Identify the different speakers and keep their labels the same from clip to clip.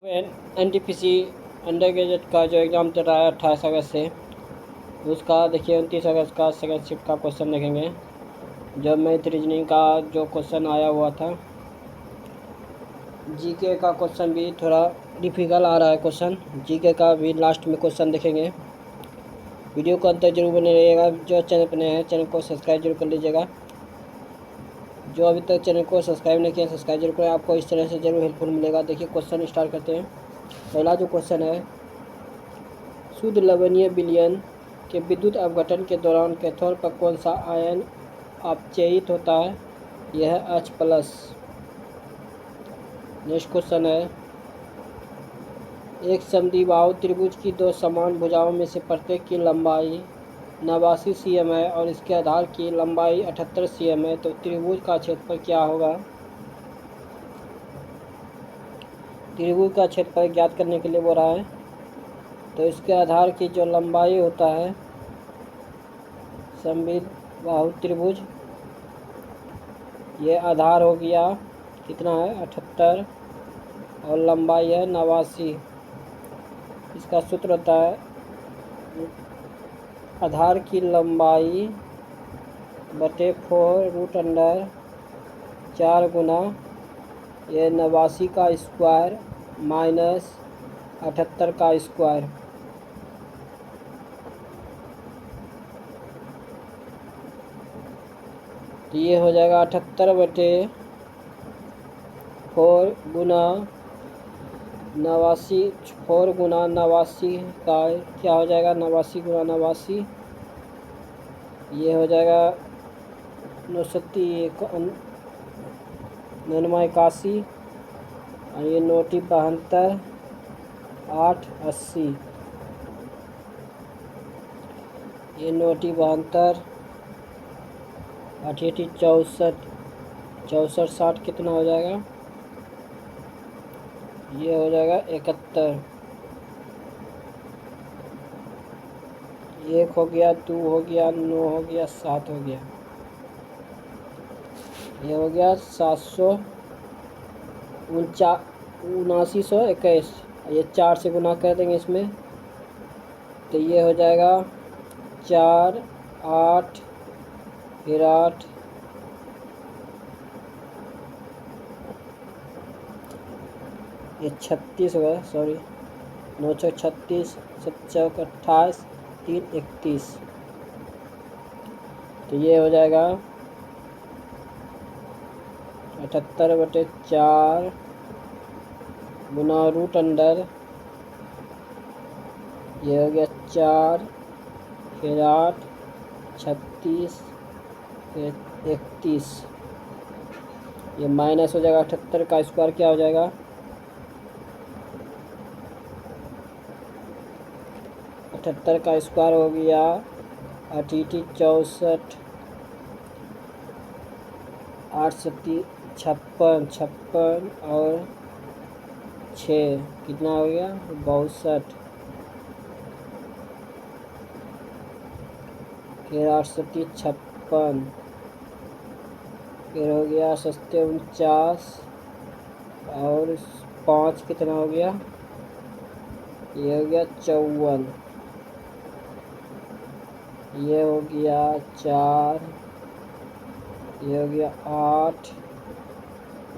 Speaker 1: NTPC under graduate का जो exam चल रहा है 28 अगस्त से, उसका देखिए 29 अगस्त का सेकंड शिफ्ट का क्वेश्चन देखेंगे। जो मैथ रीजनिंग का जो क्वेश्चन आया हुआ था, जीके का क्वेश्चन भी थोड़ा डिफ़िकल्ट आ रहा है। क्वेश्चन जीके का भी लास्ट में क्वेश्चन देखेंगे। वीडियो को अंत तक जरूर बने रहिएगा। जो चैनल पर नए हैं चैनल को सब्सक्राइब जरूर कर लीजिएगा। जो अभी तक चैनल को सब्सक्राइब नहीं किया सब्सक्राइब जरूर करें, आपको इस तरह से जरूर हेल्पफुल मिलेगा। देखिए क्वेश्चन स्टार्ट करते हैं। पहला जो क्वेश्चन है, शुद्ध लवणीय विलयन के विद्युत अपघटन के दौरान कैथोड पर कौन सा आयन अपचयित होता है? यह H+। नेक्स्ट क्वेश्चन है, एक समद्विबाहु त्रिभुज की दो समान भुजाओं में से प्रत्येक की लंबाई 89 cm है और इसके आधार की लंबाई 78 cm है, तो त्रिभुज का क्षेत्रफल क्या होगा? त्रिभुज का क्षेत्रफल ज्ञात करने के लिए बोल रहा है, तो इसके आधार की जो लंबाई होता है समद्विबाहु त्रिभुज, ये आधार हो गया कितना है 78 और लंबाई है 89। इसका सूत्र होता है आधार की लंबाई बटे 4√4 गुना ये 89 का स्क्वायर माइनस 78 का स्क्वायर। तो ये हो जाएगा 78/4 गुना 89, 4 गुना 89 का क्या हो जाएगा 89 गुना 89, ये हो जाएगा 981 और ये 972 880, ये 972 8 64 64 60 कितना हो जाएगा? ये हो जाएगा 71। 1 हो गया, 2 हो गया, 9 हो गया, 7 हो गया, ये हो गया 779,921। ये 4 से गुना कर देंगे इसमें, तो ये हो जाएगा 4 8 फिर 8 ये 36 होगा, सॉरी 936 7 चौक 28 3 31, तो ये हो जाएगा 78/4 गुना √अंडर, ये हो गया 4 फिर 8 36 फिर 31, ये माइनस हो जाएगा 78 का स्क्वायर क्या हो जाएगा 78 का स्क्वायर हो गया 8 64 8 56 56 और 6 कितना हो गया 62, फिर 8 56 फिर हो गया 49 और 5 कितना हो गया, ये हो गया 54, ये हो गया 4, ये हो गया 8,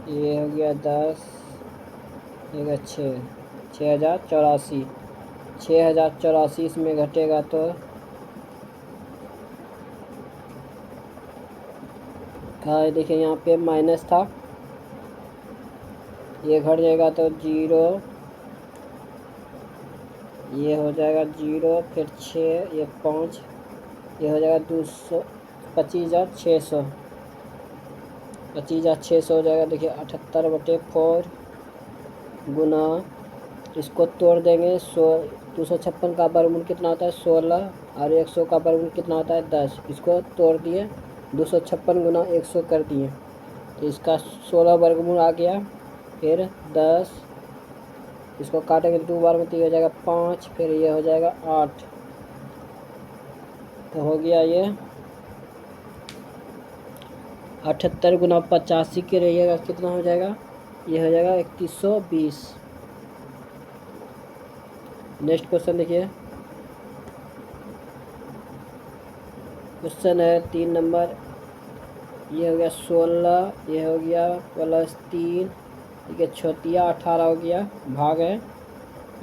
Speaker 1: ये हो गया 10, ये हो गया 6 6084 6084 इसमें घटेगा तो कहा है, देखिए यहाँ पे माइनस था, ये घट जाएगा तो 0, ये हो जाएगा 0 फिर 6 ये 5, ये हो जाएगा 200 25,600 25,600 हो जाएगा। देखिए 78/4 गुना, इसको तोड़ देंगे 256 का वर्गमूल कितना होता है 16 और 100 का वर्गमूल कितना होता है 10, इसको तोड़ दिए 256 गुना 100 कर दिए, तो इसका 16 वर्गमूल आ गया, फिर 10, इसको काटेंगे 2 बार में तो ये हो जाएगा 5, फिर ये हो जाएगा 8, तो हो गया ये 78 गुना 85 के रहिएगा कितना हो जाएगा, ये हो जाएगा 3120। नेक्स्ट क्वेश्चन देखिए, क्वेश्चन है 3 नंबर। ये हो गया 16, ये हो गया +3, ठीक है, छोतिया 18 हो गया, भाग है,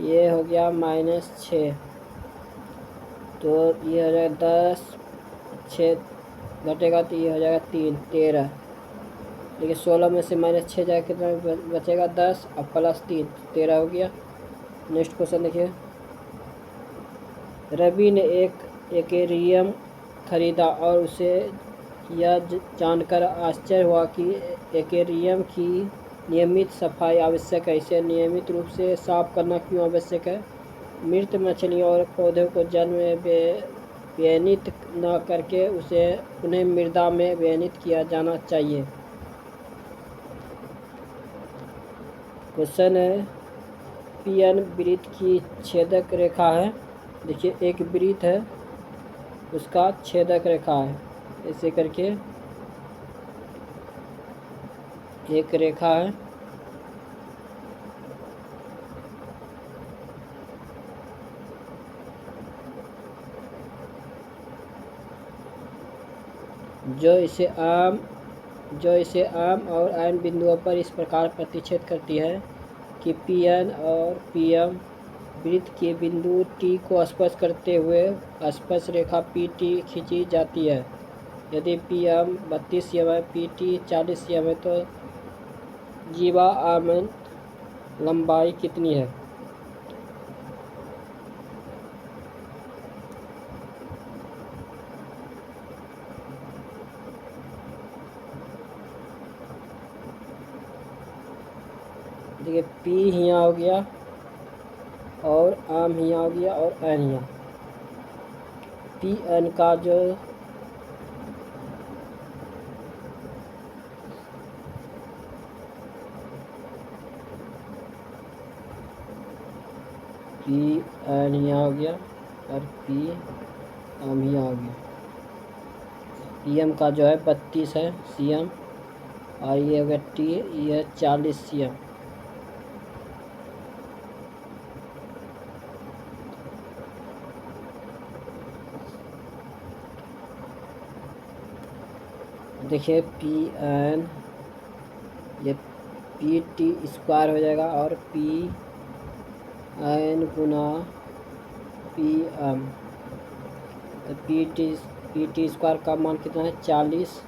Speaker 1: ये हो गया -6, तो ये हो जाएगा 10, 6 घटेगा तो ये हो जाएगा 3, 13। देखिए 16 में से -6 जाएगा कितना बचेगा 10 और +3 13 हो गया। नेक्स्ट क्वेश्चन देखिए, रवि ने एक एक्वेरियम खरीदा और उसे यह जानकर आश्चर्य हुआ कि एक्वेरियम की नियमित सफाई आवश्यक है। इसे नियमित रूप से साफ करना क्यों आवश्यक है? मृत मछलियों और पौधों को जल में विलीनित न करके उन्हें मृदा में विलीनित किया जाना चाहिए। क्वेश्चन है, पीएन वृत्त की छेदक रेखा है। देखिए एक वृत्त है, उसका छेदक रेखा है, ऐसे करके एक रेखा है, जो इसे आम और एन बिंदुओं पर इस प्रकार प्रतिच्छेद करती है कि पीएन और पीएम वृत्त के बिंदु टी को स्पर्श करते हुए स्पर्श रेखा पीटी खींची जाती है। यदि पीएम 32 cm है, पीटी 40 cm है, तो जीवा आमन लंबाई कितनी है? देखिए पी यहाँ हो गया और आम यहाँ हो गया और एन यहाँ। पी एन का जो पी एन यहाँ हो गया और पी आम यहाँ हो गया। पी एम का जो है 32 है cm और ये हो गया टी, ये 40 cm। देखिए पी एन, ये पी टी स्क्वायर हो जाएगा और पी एन गुना पी एम, तो पी टी स्क्वायर का मान कितना है 40,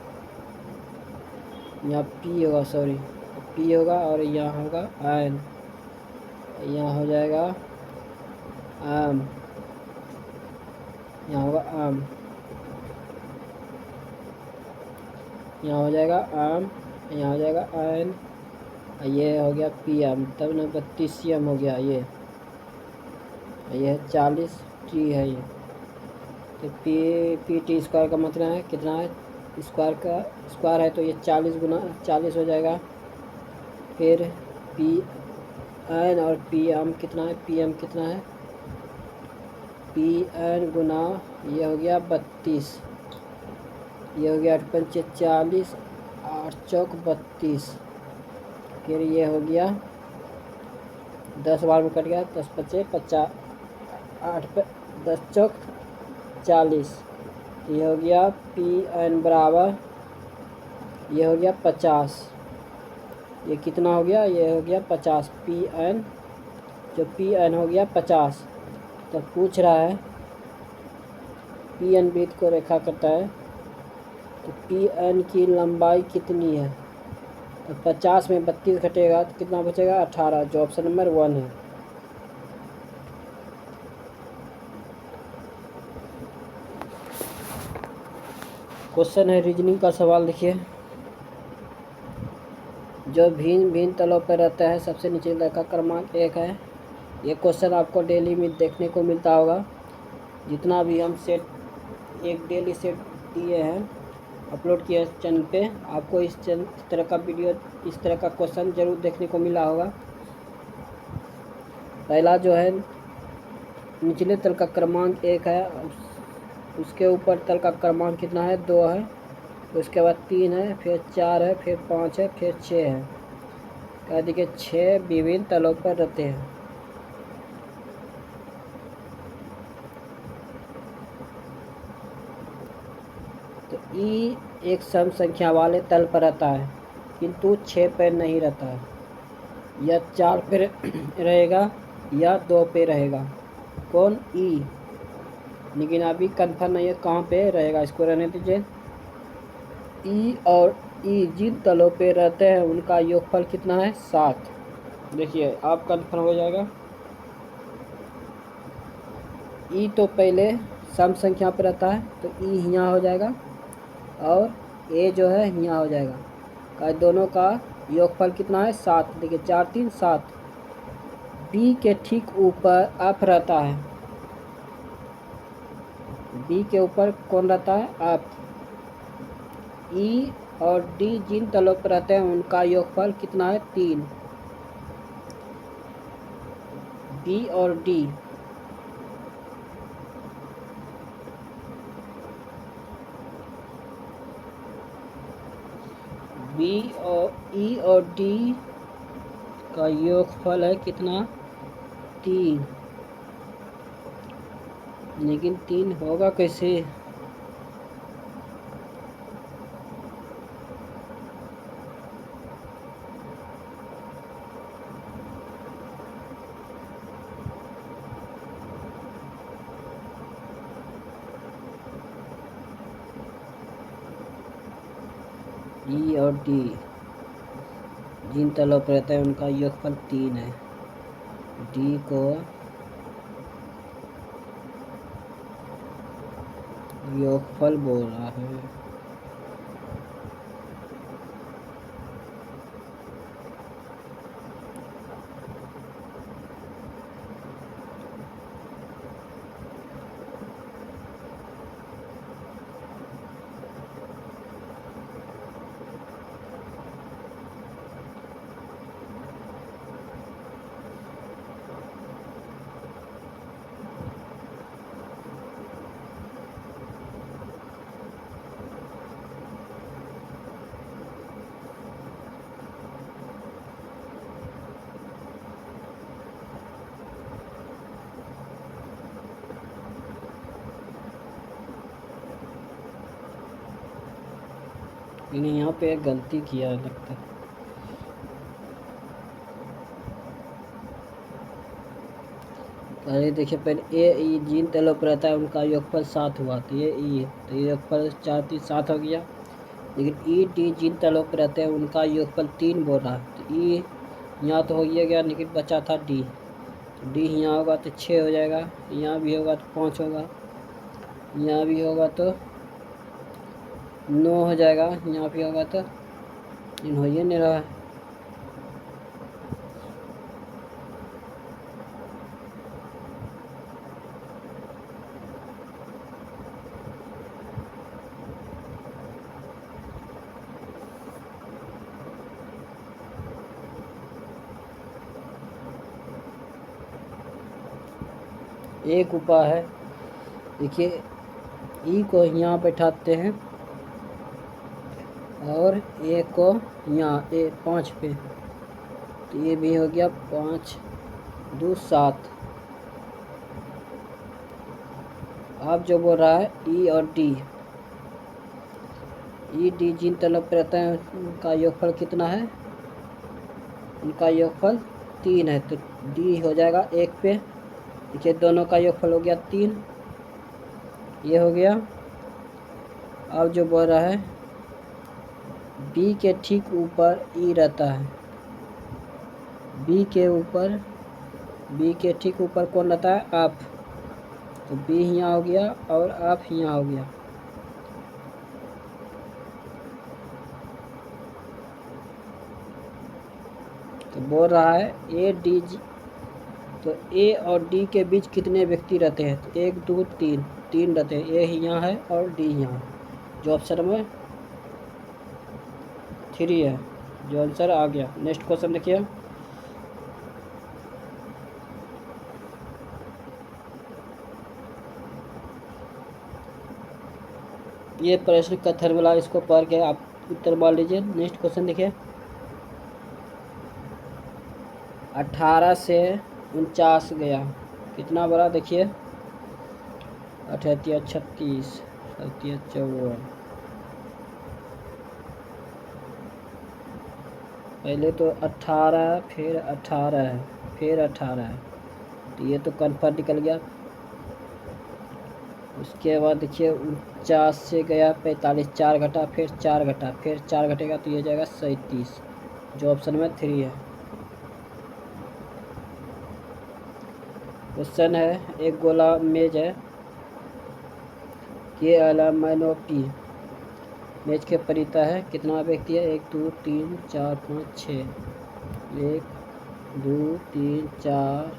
Speaker 1: यहाँ पी होगा, सॉरी पी होगा और यहाँ होगा एन, यहाँ हो जाएगा एम, यहाँ होगा एम, यहाँ हो जाएगा एम, यहाँ हो जाएगा एन, ये हो गया पी एम, तब ना 32 cm हो गया। ये है 40 टी है ये, तो पी टी स्क्वायर का मतलब है कितना है, स्क्वायर का स्क्वायर है तो ये 40 गुना 40 हो जाएगा। फिर पी एन और पी एम कितना है, पी एम कितना है, पी एन गुना ये हो गया 32, ये हो गया 8 पंचे 40, 8 चौक 32, फिर ये हो गया 10 बार में कट गया, 10 पचे 50, 8 10 चौक 40, ये हो गया पी एन बराबर, ये हो गया 50, ये कितना हो गया, ये हो गया 50 पी एन, जो पी एन हो गया 50। तो पूछ रहा है पी एन वृत्त को रेखा करता है, तो पी एन की लंबाई कितनी है, तो 50 में 32 घटेगा तो कितना बचेगा 18, जो ऑप्शन नंबर 1 है। क्वेश्चन है रीजनिंग का सवाल। देखिए, जो भिन्न भिन्न तलों पर रहता है सबसे नीचे तल का क्रमांक 1 है। ये क्वेश्चन आपको डेली में देखने को मिलता होगा। जितना भी हम सेट एक डेली सेट दिए हैं अपलोड किया चैनल पे, आपको इस तरह का वीडियो, इस तरह का क्वेश्चन जरूर देखने को मिला होगा। पहला जो है निचले तल का क्रमांक 1 है, उसके ऊपर तल का क्रमांक कितना है 2 है, उसके बाद 3 है, फिर 4 है, फिर 5 है, फिर 6 है। कह देखिए 6 विभिन्न तलों पर रहते हैं। ई एक सम संख्या वाले तल पर रहता है किंतु 6 पे नहीं रहता है, या 4 पे रहेगा या 2 पे रहेगा। कौन? ई। लेकिन अभी कंफर्म नहीं है कहाँ पे रहेगा, इसको रहने दीजिए। ई और ई जिन तलों पे रहते हैं उनका योगफल कितना है? 7। देखिए आप कंफर्म हो जाएगा। ई तो पहले सम संख्या पे रहता है तो ई यहाँ हो जाएगा और ए जो है यहाँ हो जाएगा। का दोनों का योगफल कितना है? 7। देखिए 4 3 7। बी के ठीक ऊपर अप रहता है। बी के ऊपर कौन रहता है? अप। ई और डी जिन तलों पर रहते हैं उनका योगफल कितना है? 3। बी और डी बी और ई और डी का योगफल है कितना? 3। लेकिन 3 होगा कैसे? ई और डी जिन तलों पर रहता है उनका योगफल 3 है। डी को योगफल बोल रहा है। इन्हें यहाँ पे एक गलती किया लगता है। अरे देखिए पहले ए ई जिन तलों पर रहता है उनका योगफल 7 हुआ तो ये ई है तो ये योगफल 4 3 7 हो गया। लेकिन ई डी जिन तलों पर रहते हैं उनका योगफल 3 बोल रहा है तो ई यहाँ तो हो ही गया, लेकिन बचा था डी। तो डी यहाँ होगा तो 6 हो जाएगा, यहाँ भी होगा तो 5 होगा, यहाँ भी होगा तो 9 हो जाएगा, यहाँ भी होगा तो इन हो ही नहीं रहा है। एक उपाय है, देखिए ई को यहाँ बैठाते हैं और ए को यहाँ 5 पे, तो ये भी हो गया 5 2 7। आप जो बोल रहा है ई और डी, ई डी जिन तलों पर रहता है उनका योगफल कितना है? उनका योगफल 3 है तो डी हो जाएगा 1 पे। देखिए दोनों का योगफल हो गया 3, ये हो गया। अब जो बोल रहा है बी के ठीक ऊपर ई रहता है। बी के ठीक ऊपर कौन रहता है? आप। तो बी यहाँ हो गया और आप यहाँ हो गया। तो बोल रहा है ए डी जी, तो ए और डी के बीच कितने व्यक्ति रहते हैं? तो 1 2 3 3 रहते हैं। ए यहाँ है और डी यहाँ, जो ऑप्शन में 3 है, जो आंसर आ गया। नेक्स्ट क्वेश्चन देखिए। ये प्रश्न कथन वाला, इसको पढ़ के आप उत्तर मान लीजिए। नेक्स्ट क्वेश्चन देखिए। 18 से 49 गया, कितना बड़ा? देखिए 38 36 37 54 पहले तो 18 फिर 18 है फिर 18 है, तो ये तो कन्फर्म निकल गया। उसके बाद देखिए 49 से गया 45, 4 घटा फिर 4 घटा फिर 4 घटेगा तो ये जाएगा 37, जो ऑप्शन में 3 है। क्वेश्चन है, एक गोला मेज है के एलमनोपी मेज के परिता है, कितना व्यक्ति है? 1 2 3 4 5 6, 1 2 3 4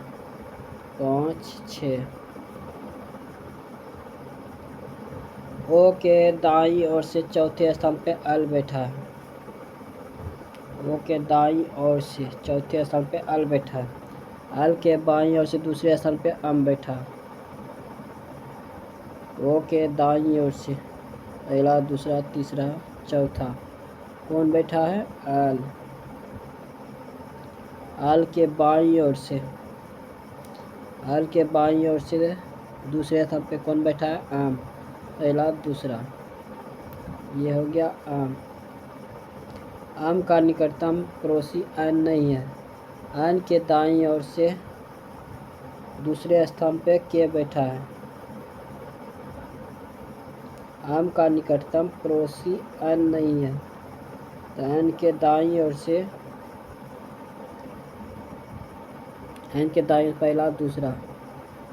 Speaker 1: 5 6। ओ के दाईं ओर से चौथे स्थान पे अल बैठा है। ओ के दाईं ओर से चौथे स्थान पे अल बैठा है। अल के बाईं ओर से दूसरे स्थान पे अम बैठा है। ओ के दाईं ओर से पहला, दूसरा, तीसरा, चौथा कौन बैठा है? अल। अल के बाईं ओर से, अल के बाईं ओर से दूसरे स्थान पे कौन बैठा है? आम। पहला, दूसरा, ये हो गया आम। आम का निकटतम पड़ोसी एन नहीं है। एन के दाईं ओर से दूसरे स्थान पे के बैठा है। आम का निकटतम पड़ोसी एन नहीं है, तो एन के दाईं ओर से, एन के दाईं पहला, दूसरा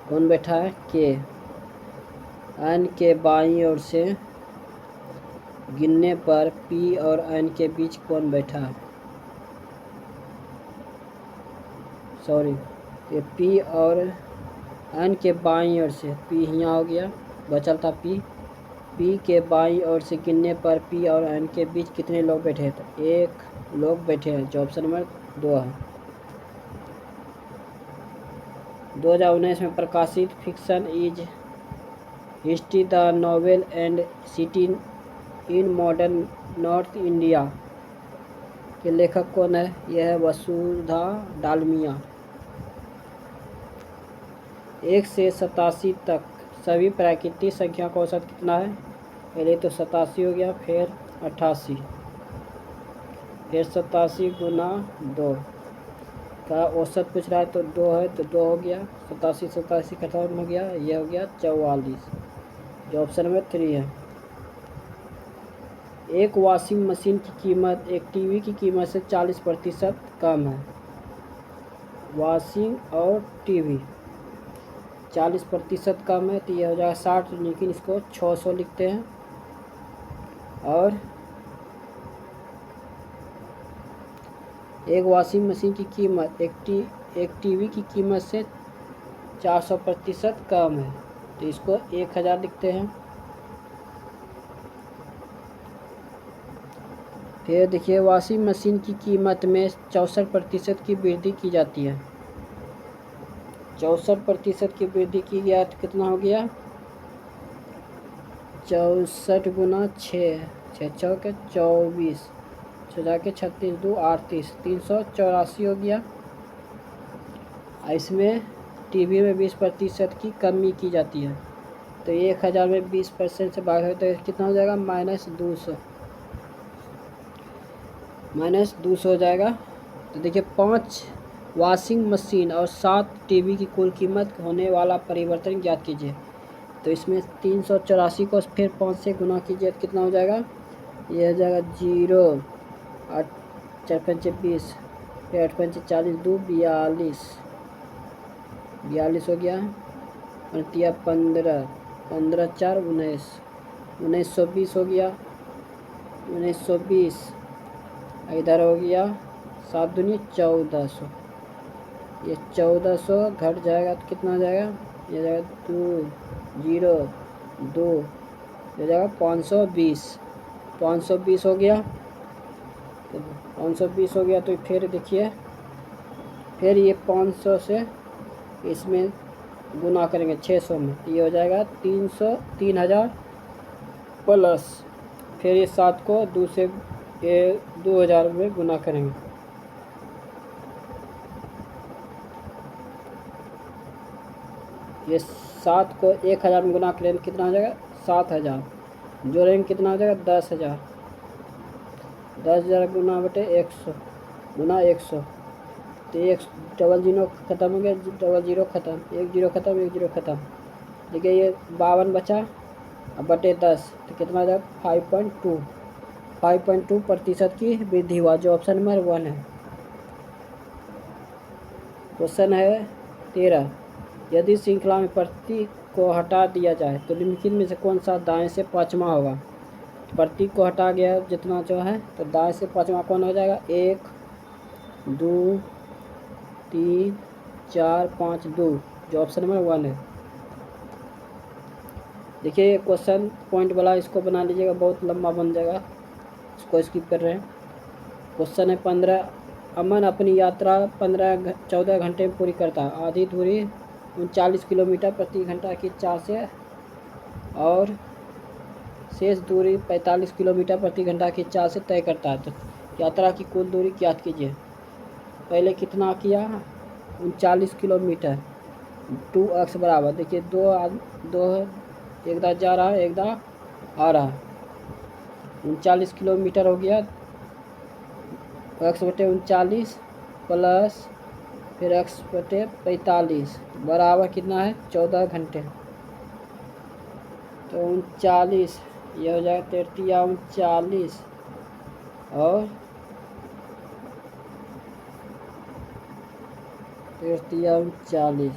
Speaker 1: कौन बैठा है? के। एन के बाईं ओर से गिनने पर पी और एन के बीच कौन बैठा है? सॉरी, ये पी और एन के बाईं ओर से, पी यहाँ हो गया, बचल था पी। पी के बाईं ओर से गिनने पर पी और एन के बीच कितने लोग बैठे हैं? तो 1 लोग बैठे हैं, जो ऑप्शन नंबर 2 है। 2019 में प्रकाशित fiction is history the novel and city in modern north India के लेखक कौन है? यह है वसुधा डालमिया। 1 से 87 तक सभी प्राकृतिक संख्या का औसत कितना है? पहले तो 87 हो गया, फिर 88, फिर 87 गुना 2 का औसत पूछ रहा है, तो 2 है तो 2 हो गया, 87 87 खत्म हो गया, ये हो गया 44, जो ऑप्शन में 3 है। एक वॉशिंग मशीन की कीमत एक टीवी की कीमत से 40% कम है। वॉशिंग और टीवी 40% कम है, तो ये हो जाएगा 60, लेकिन इसको 600 लिखते हैं। और एक वॉशिंग मशीन की कीमत एक टीवी की कीमत से 400% कम है, तो इसको 1000 लिखते हैं। फिर देखिए, वॉशिंग मशीन की कीमत में 64% की वृद्धि की जाती है। 64% की वृद्धि की गया तो कितना हो गया? 64 गुना 6, 6 चौके 24, 6 जाके 36, 2 38, 384 हो गया। इसमें टीवी में 20% की कमी की जाती है, तो 1000 में 20% से भाग है तो कितना हो जाएगा? -200, -200 हो जाएगा। तो देखिए, 5 वॉशिंग मशीन और 7 टीवी की कुल कीमत होने वाला परिवर्तन ज्ञात कीजिए। तो इसमें 384 को फिर 5 से गुना कीजिए तो कितना हो जाएगा? यह हो जाएगा 0, 8 4 5 20, फिर 8 5 40, 2 42, 42 हो गया, 15, 15 4 19, 1920 हो गया, 1920 इधर हो गया 7 दूनी 1400, ये 1400 घट जाएगा तो कितना हो जाएगा? ये जाएगा 2 0 2, ये जाएगा 520, 520 हो गया। तो 520 हो गया, तो फिर देखिए, फिर ये 500 से इसमें गुना करेंगे 600 में, ये हो जाएगा 3000 प्लस, फिर ये 7 को 2 से 2000 में गुना करेंगे, ये 7 को 1000 में गुना करेंगे कितना हो जाएगा? 7000, जोड़ेंगे कितना हो जाएगा? 10,000, 10,000 गुना बटे 100, गुना 100, तो एक डबल जीरो ख़त्म हो गया, डबल जीरो ख़त्म, एक जीरो ख़त्म, एक जीरो ख़त्म। देखिए ये 52 बचा, अब बटे 10 तो कितना हो जाएगा 5.2। 5.2% की वृद्धि हुआ, जो ऑप्शन नंबर 1 है। क्वेश्चन है 13, यदि श्रृंखला में प्रतीक को हटा दिया जाए तो निम्नलिखित में से कौन सा दाएं से पाँचवा होगा। प्रतीक को हटा गया जितना जो है, तो दाएं से पाँचवा कौन हो जाएगा, 1 2 3 4 5 2, जो ऑप्शन नंबर 1 है। देखिए ये क्वेश्चन पॉइंट वाला इसको बना लीजिएगा, बहुत लंबा बन जाएगा, इसको स्किप कर रहे हैं। क्वेश्चन है 15, अमन अपनी यात्रा 14 घंटे में पूरी करता है। आधी दूरी 39 किलोमीटर प्रति घंटा की चाल से और शेष दूरी 45 किलोमीटर प्रति घंटा की चाल से तय करता है। तो यात्रा की कुल दूरी ज्ञात कीजिए। पहले कितना किया, 39 किलोमीटर, 2x बराबर, देखिए दो एक दा जा रहा है, एक दा आ रहा है, 39 किलोमीटर हो गया, x बटे 39 प्लस फिर x बटे 45 बराबर कितना है 14 घंटे। तो 39 ये हो जाएगा 39 और 39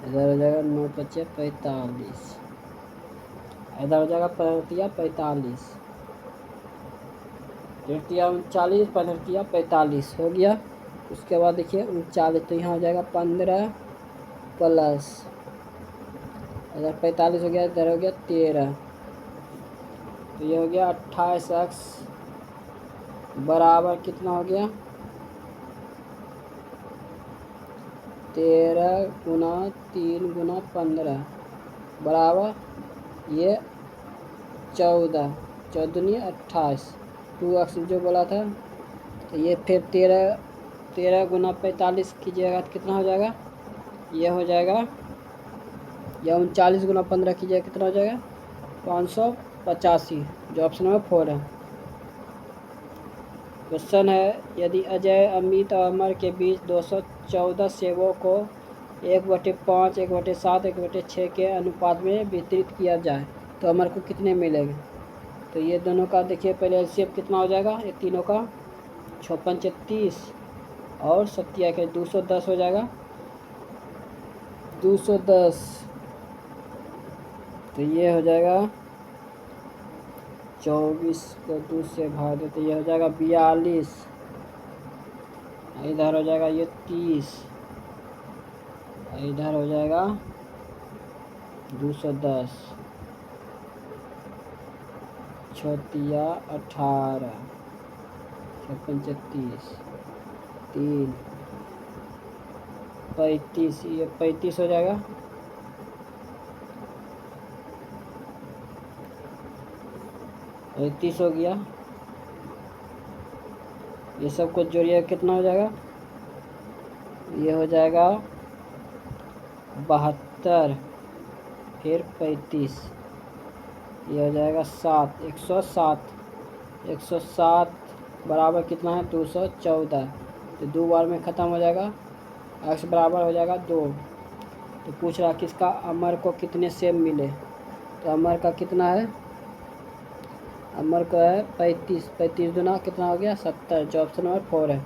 Speaker 1: इधर हो जाएगा 9 × 45, इधर हो जाएगा 45, 39 45 हो गया। उसके बाद देखिए 39, तो यहाँ हो जाएगा 15 प्लस इधर 45 हो गया, इधर हो गया 13, तो ये हो गया 28x बराबर कितना हो गया 13 गुना 3 गुना 15 बराबर ये 14, 14×28, 2x जो बोला था। तो ये फिर 13 गुना 45 कीजिएगा तो कितना हो जाएगा, ये हो जाएगा, या 39 गुना 15 कीजिएगा कितना हो जाएगा 585, जो ऑप्शन नंबर 4 है। क्वेश्चन है, यदि अजय, अमित और अमर के बीच 214 सेवों को 1/5, 1/7, 1/6 के अनुपात में वितरित किया जाए तो अमर को कितने मिलेंगे। तो ये दोनों का देखिए पहले एलसीएम कितना हो जाएगा, ये तीनों का 56 30 और 7 के 210 हो जाएगा, 210, तो ये हो जाएगा 24 को 2 से भाग दे तो ये हो जाएगा 42, इधर हो जाएगा ये 30, इधर हो जाएगा 210, 6 18, 56 30, 3 35, ये 35 हो जाएगा, और 30 हो गया। ये सब कुछ जोड़िए कितना हो जाएगा, ये हो जाएगा 72, फिर 35, ये हो जाएगा 7, 107 बराबर कितना है 214, तो 2 बार में ख़त्म हो जाएगा, x बराबर हो जाएगा 2। तो पूछ रहा किसका, अमर को कितने सेब मिले, तो अमर का कितना है, अमर का है 35, 35 गुना कितना हो गया 70, जो ऑप्शन नंबर 4 है।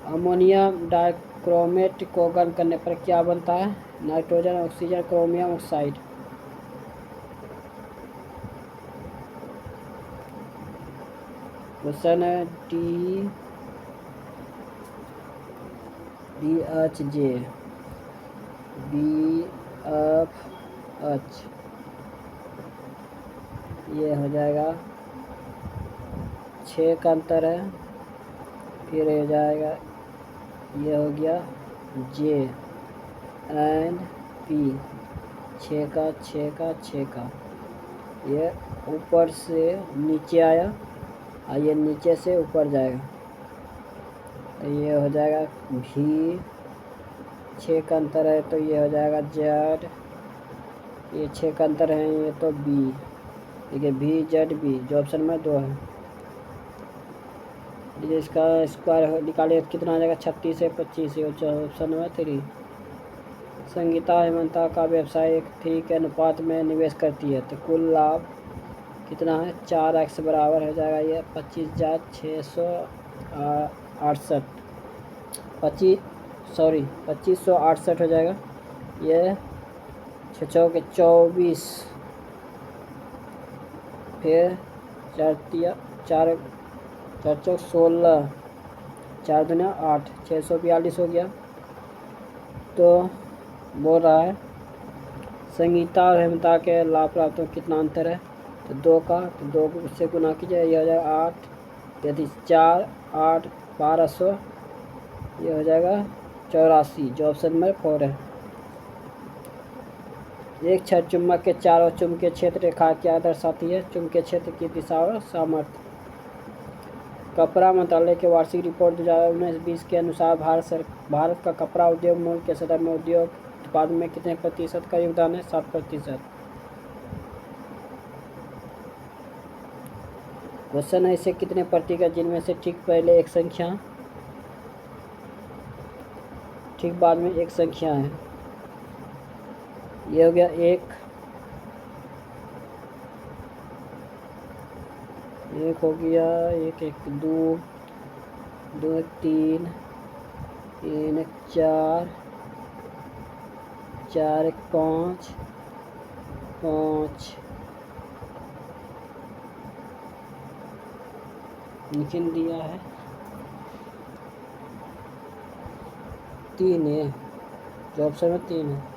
Speaker 1: अमोनियम डाइक्रोमेट को गर्म करने पर क्या बनता है, nitrogen, oxygen, chromium oxide. Question है DHJ BFH, ये हो जाएगा 6 का अंतर है, फिर हो जाएगा ये हो गया JNP, 6 का, ये ऊपर से नीचे आया और ये नीचे से ऊपर जाएगा, तो ये हो जाएगा 6 का अंतर है तो ये हो जाएगा जेड, ये 6 का अंतर है ये तो बी, ठीक है बी जेड बी जो ऑप्शन में 2 है। ये इसका स्क्वायर निकालिए तो कितना आ जाएगा 36 से 25 है ऑप्शन नंबर 3। संगीता हेमंता का व्यवसाय एक ठीक अनुपात में निवेश करती है तो कुल लाभ कितना है 4x बराबर हो जाएगा ये 25,668 2568 हो जाएगा ये 6 चौके 24 फिर 4 4 चौक 16 4 दूना 8 642 हो गया। तो बोल रहा है संगीता और हेमंता के लाभ प्राप्त में कितना अंतर है तो 2 का, तो 2 से गुना कीजिए ये हो जाएगा 8 यदि 4 8 1200 ये हो जाएगा 84 जो ऑप्शन नंबर 4 है। एक छड़ चुम्बक के चारों चुंबकीय क्षेत्र रेखा क्या दर्शाती है, चुंबकीय क्षेत्र की दिशा और सामर्थ्य। कपड़ा मंत्रालय के वार्षिक रिपोर्ट 2019-20 के अनुसार भारत का कपड़ा उद्योग मूल के संदर्भ में उद्योग उत्पादन में कितने प्रतिशत का योगदान है 7%। क्वेश्चन है इसे कितने प्रतिशत जिनमें से ठीक पहले एक संख्या ठीक बाद में एक संख्या है। ये हो गया 1 हो गया 1 1 2 2 1 3 3 1 4 4 1 5 5 निखिल दिया है 3 है जो ऑप्शन में 3 है।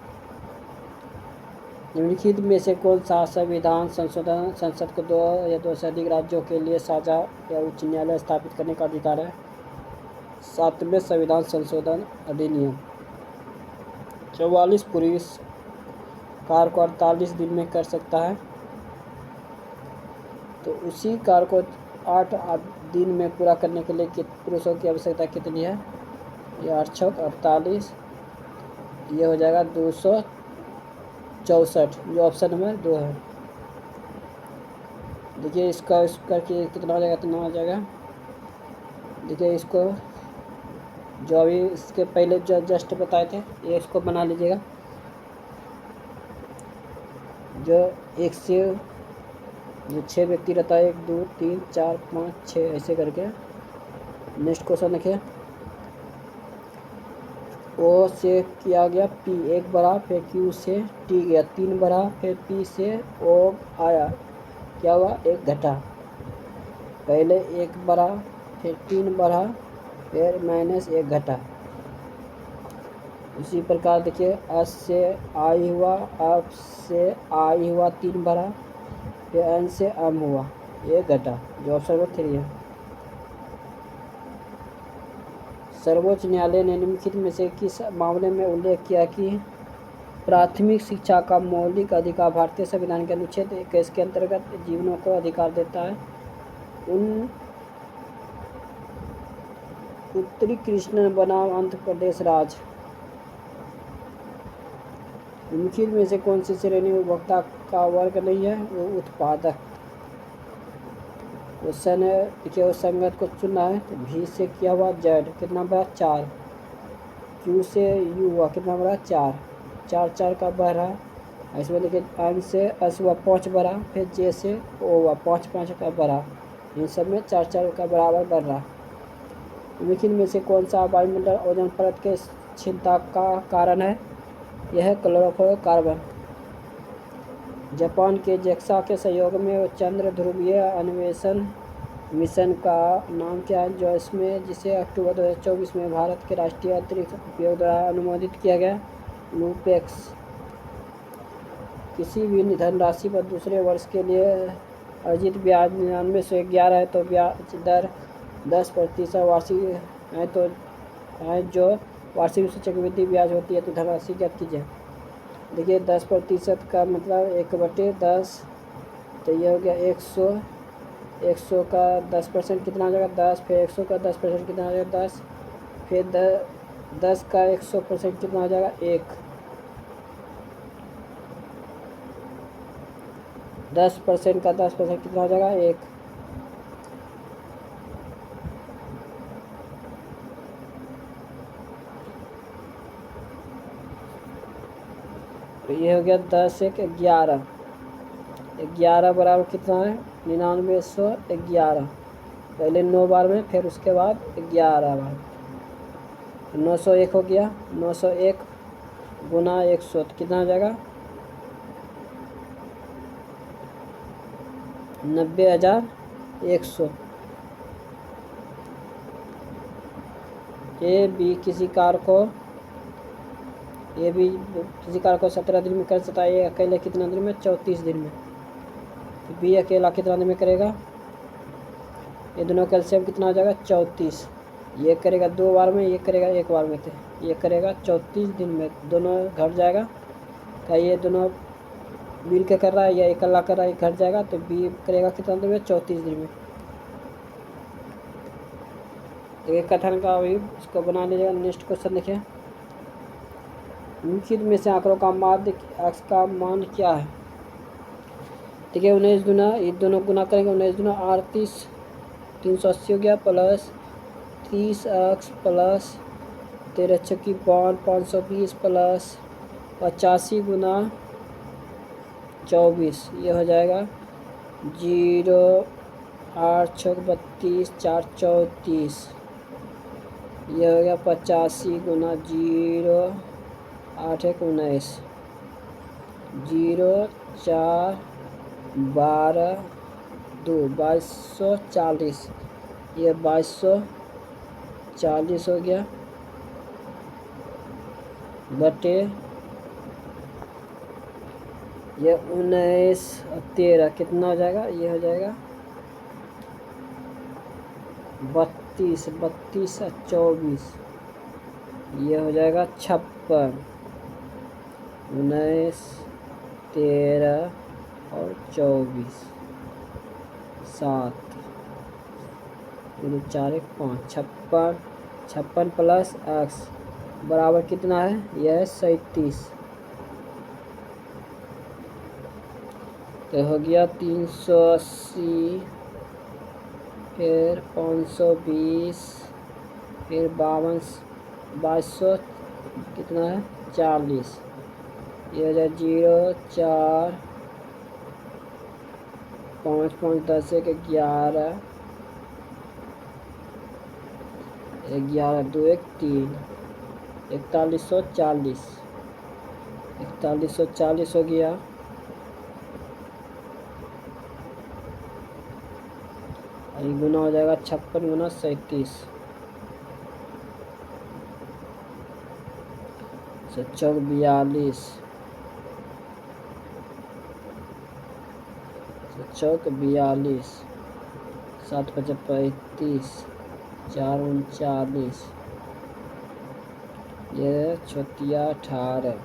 Speaker 1: निम्नलिखित में से कौन सा संविधान संशोधन संसद को 2 या 2 से अधिक राज्यों के लिए साझा या उच्च न्यायालय स्थापित करने का अधिकार है। 7वें संविधान संशोधन अधिनियम। 44 पुरुष कार्य को 48 दिन में कर सकता है तो उसी कार्य को 8 दिन में पूरा करने के लिए पुरुषों की आवश्यकता कितनी है ये 8 छक 48 ये हो जाएगा 264 जो ऑप्शन नंबर 2 है। देखिए इसका करके कितना हो जाएगा इतना हो जाएगा। देखिए इसको जो अभी इसके पहले जो जस्ट बताए थे ये इसको बना लीजिएगा जो 1 से जो 6 व्यक्ति रहता है 1 2 3 4 5 6 ऐसे करके। नेक्स्ट क्वेश्चन देखिए ओ से किया गया पी 1 बढ़ा फिर क्यू से टी गया 3 बढ़ा फिर पी से ओ आया क्या हुआ 1 घटा। पहले 1 बढ़ा फिर 3 बढ़ा फिर -1 घटा। इसी प्रकार देखिए एस से आई हुआ एफ से आई हुआ 3 बढ़ा फिर एन से एम हुआ 1 घटा जो ऑप्शन नंबर 3 है। सर्वोच्च न्यायालय ने निम्नलिखित में से किस मामले में उल्लेख किया कि प्राथमिक शिक्षा का मौलिक अधिकार भारतीय संविधान के अनुच्छेद 21 के अंतर्गत जीवनों को अधिकार देता है। उन उत्तरी कृष्ण बनाम आंध्र प्रदेश राज्य निम्नलिखित में से कौन सी श्रेणी उपभोक्ता का वर्ग नहीं है वो उत्पादक। क्वेश्चन है देखिए उस संगत को चुनना है तो भी से किया हुआ जेड कितना बड़ा 4 क्यू से यू हुआ कितना बड़ा 4 4 4 का बढ़ रहा है। इसमें देखिए एन से एस हुआ 5 बढ़ा फिर जे से ओ हुआ 5 5 का बढ़ा इन सब में 4 4 का बराबर बढ़ रहा। निम्नलिखित में से कौन सा वायुमंडल ओजोन परत के क्षीणता का कारण है यह है क्लोरोफ्लोरोकार्बन। जापान के जेक्सा के सहयोग में चंद्र ध्रुवीय अन्वेषण मिशन का नाम क्या है जो इसमें जिसे अक्टूबर 2024 में भारत के राष्ट्रीय अंतरिक्ष उपयोग द्वारा अनुमोदित किया गया लूपेक्स। किसी भी धनराशि पर दूसरे वर्ष के लिए अर्जित ब्याज 9911 है तो ब्याज दर 10% वार्षिक है तो है जो वार्षिक चक्रवृद्धि ब्याज होती है तो धनराशि ज्ञात कीजिए। देखिए 10% का मतलब 1/10 तो ये हो गया 100 100 का 10% कितना आ जाएगा 10 फिर 100 का 10% कितना आ जाएगा 10 फिर 10 का 100% कितना हो जाएगा? 1। 10% का 10% कितना हो जाएगा? 1। तो ये हो गया 10 एक 11। 11 बराबर कितना है? 9911। पहले 9 बार में, फिर उसके बाद 11 बार। 901 हो गया। 901 गुना 100 तो कितना हो जाएगा? 90,100। ये भी किसी कार को 17 दिन में कर सकता है। ये अकेले कितना दिन में? 34 दिन में। तो बी अकेला कितना दिन में करेगा? ये दोनों कैल्शियम कितना हो जाएगा? 34। ये करेगा 2 बार में, ये करेगा 1 बार में। थे ये करेगा 34 दिन में, दोनों घट जाएगा। क्या ये दोनों मिल के कर रहा है या अकेला कर रहा है? घट जाएगा। तो बी करेगा कितना दिन में? 34 दिन में। तो एक कथन का भी इसको बना लीजिएगा। नेक्स्ट क्वेश्चन देखिए, निम्नलिखित में से आंकड़ों का माध्य x का मान क्या है? ठीक है, 19 गुना, ये दोनों गुना करेंगे। 19 गुना 38, 380 हो गया, प्लस 30x प्लस 13 छक्की 520 प्लस 85 गुना 24, ये हो जाएगा 0 8 6 32 4 34। ये हो गया 85 गुना 0 8 1 19, 0 4 12 2 2240। ये 2240 हो गया बटे ये 19 और 13 कितना हो जाएगा? ये हो जाएगा 32 32 और 24, ये हो जाएगा 56। 19 13 और 24 7 4 1 5 56 प्लस x बराबर कितना है? यह है 37। तो हो गया 380, फिर 520, फिर 2200 कितना है? 40। ये हो जाए 0 4 5 5 10 1 11 11 2 1 3 4140। 4140 हो गया। ये गुना हो जाएगा 56 गुना 37, 42 42, 7 5 35, 4 39, ये 18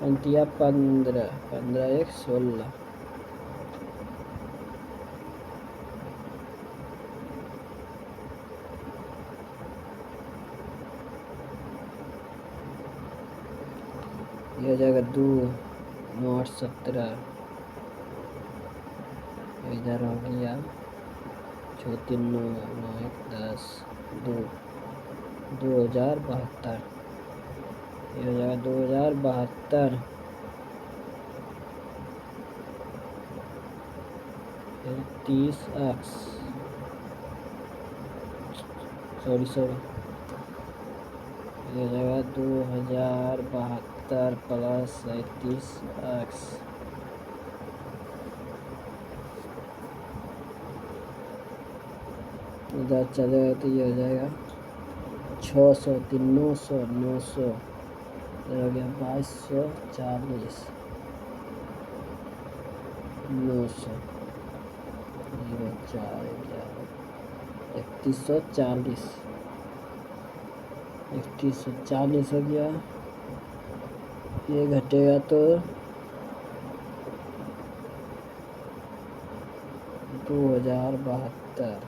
Speaker 1: 15 15 1 16। ये हो जाएगा 2 9 8 17। इधर हो गया 6 3 9 9 1 10 2 2072। ये हो जाएगा 2072। 30x सॉरी ये हो जाएगा 2072 प्लस 37x। इधर चलेगा तो ये हो जाएगा 600 3 900 900। इधर हो गया 2240 900 0 4 11 3140 हो गया। ये घटेगा तो 2072।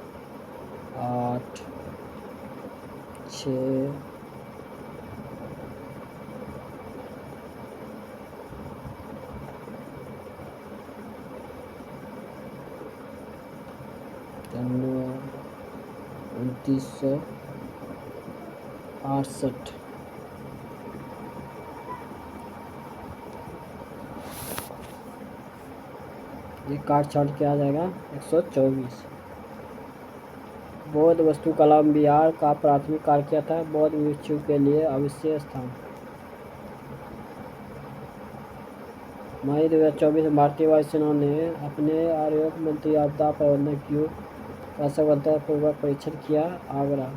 Speaker 1: 8 6 2968। ये काट छाट के आ जाएगा 124। बौद्ध वास्तुकला में बिहार का प्राथमिक कार्य किया था। बौद्ध भिक्षु के लिए अवश्य स्थान। मई 2024 में भारतीय वायुसेना ने अपने आरोग्य मंत्री आपदा प्रबंधन क्यू का सफलतापूर्वक परीक्षण किया। आगरा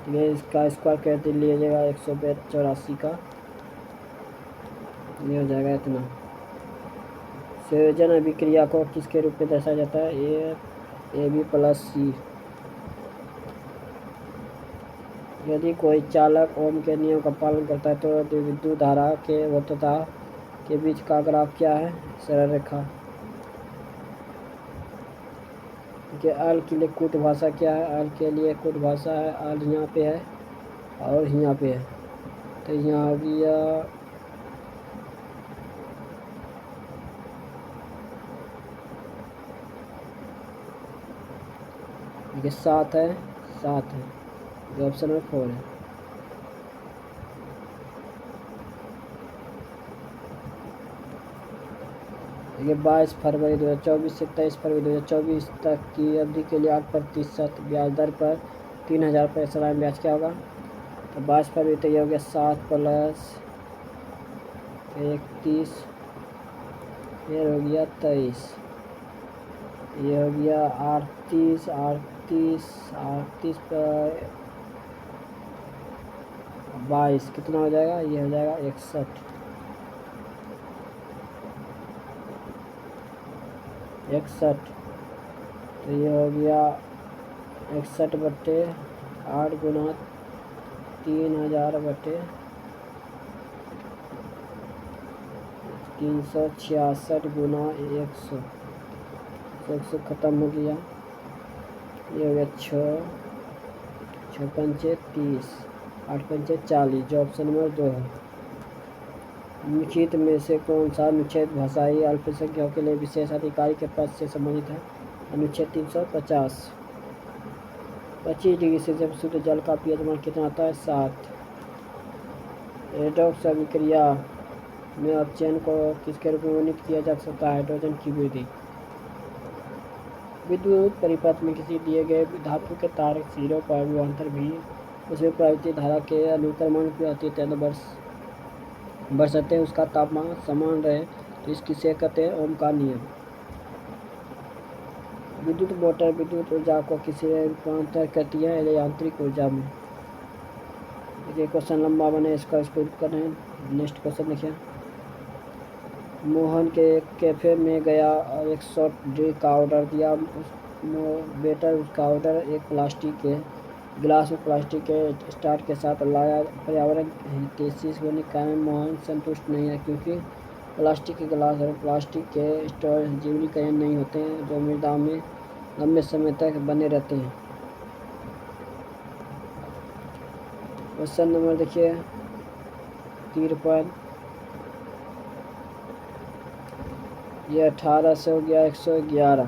Speaker 1: ये इसका स्क्वायर कैसे लीजिएगा 184 का, ये हो जाएगा इतना। संयोजन अभिक्रिया को किसके रूप में दर्शाया जाता है? ए बी प्लस सी। यदि कोई चालक ओम के नियम का पालन करता है तो विद्युत धारा के वक्रता के बीच का ग्राफ क्या है? सरल रेखा। कि अल के लिए कुट भाषा क्या है? अल के लिए कुट भाषा है, अल यहाँ पे है और यहाँ पे है, तो यहाँ हो गया ये 7 है, 7 है, ये ऑप्शन में 4 है। ये 22 फरवरी 2024 से 23 फरवरी 2024 तक की अवधि के लिए 8% ब्याज दर पर 3000 रुपये सालाना ब्याज क्या होगा? तो 22 फरवरी तो ये हो गया 7 प्लस 31, ये हो गया 23, ये हो गया 38 पर 22 कितना हो जाएगा? ये हो जाएगा 61। तो ये हो गया 61/8 गुना 3000 बटे 366 गुना 100, 100 ख़त्म हो गया। ये हो गया 6 पंचे 30, 8 पंचे 40, जो ऑप्शन नंबर 2 है। निम्नलिखित में से कौन सा अनुच्छेद भाषाई अल्पसंख्यकों के लिए विशेष अधिकारी के पद से संबंधित है? अनुच्छेद 350। 25 डिग्री सेल्सियस शुद्ध जल का पीएच मान कितना आता है? 7। रेडॉक्स अभिक्रिया में अपचयन को किसके रूप में वर्णित किया जा सकता है? हाइड्रोजन की वृद्धि। विद्युत परिपथ में किसी दिए गए धातु के तार सिरों पर विभवांतर भी उसमें प्रवाहित धारा के अनुक्रमण की अतिरिक्त बरसते उसका तापमान समान रहे तो इस किसे कहते हैं? ओम का नियम। विद्युत मोटर विद्युत ऊर्जा को किसी रूपांतर करती है? यांत्रिक ऊर्जा में। ये क्वेश्चन लंबा बने, इसका करें। नेक्स्ट क्वेश्चन देखिए। मोहन के कैफे में गया और एक सॉफ्ट ड्रिंक का ऑर्डर दिया। वेटर उसका ऑर्डर एक प्लास्टिक के गिलास में प्लास्टिक के स्टार्ट के साथ लाया। पर्यावरण हितैषी होने के कारण मोहन संतुष्ट नहीं है, क्योंकि प्लास्टिक के गिलास और प्लास्टिक के स्टोर जीवनीकरण नहीं होते हैं, जो मृदा में लंबे समय तक बने रहते हैं। क्वेश्चन नंबर देखिए 53। ये 18 से हो गया 111।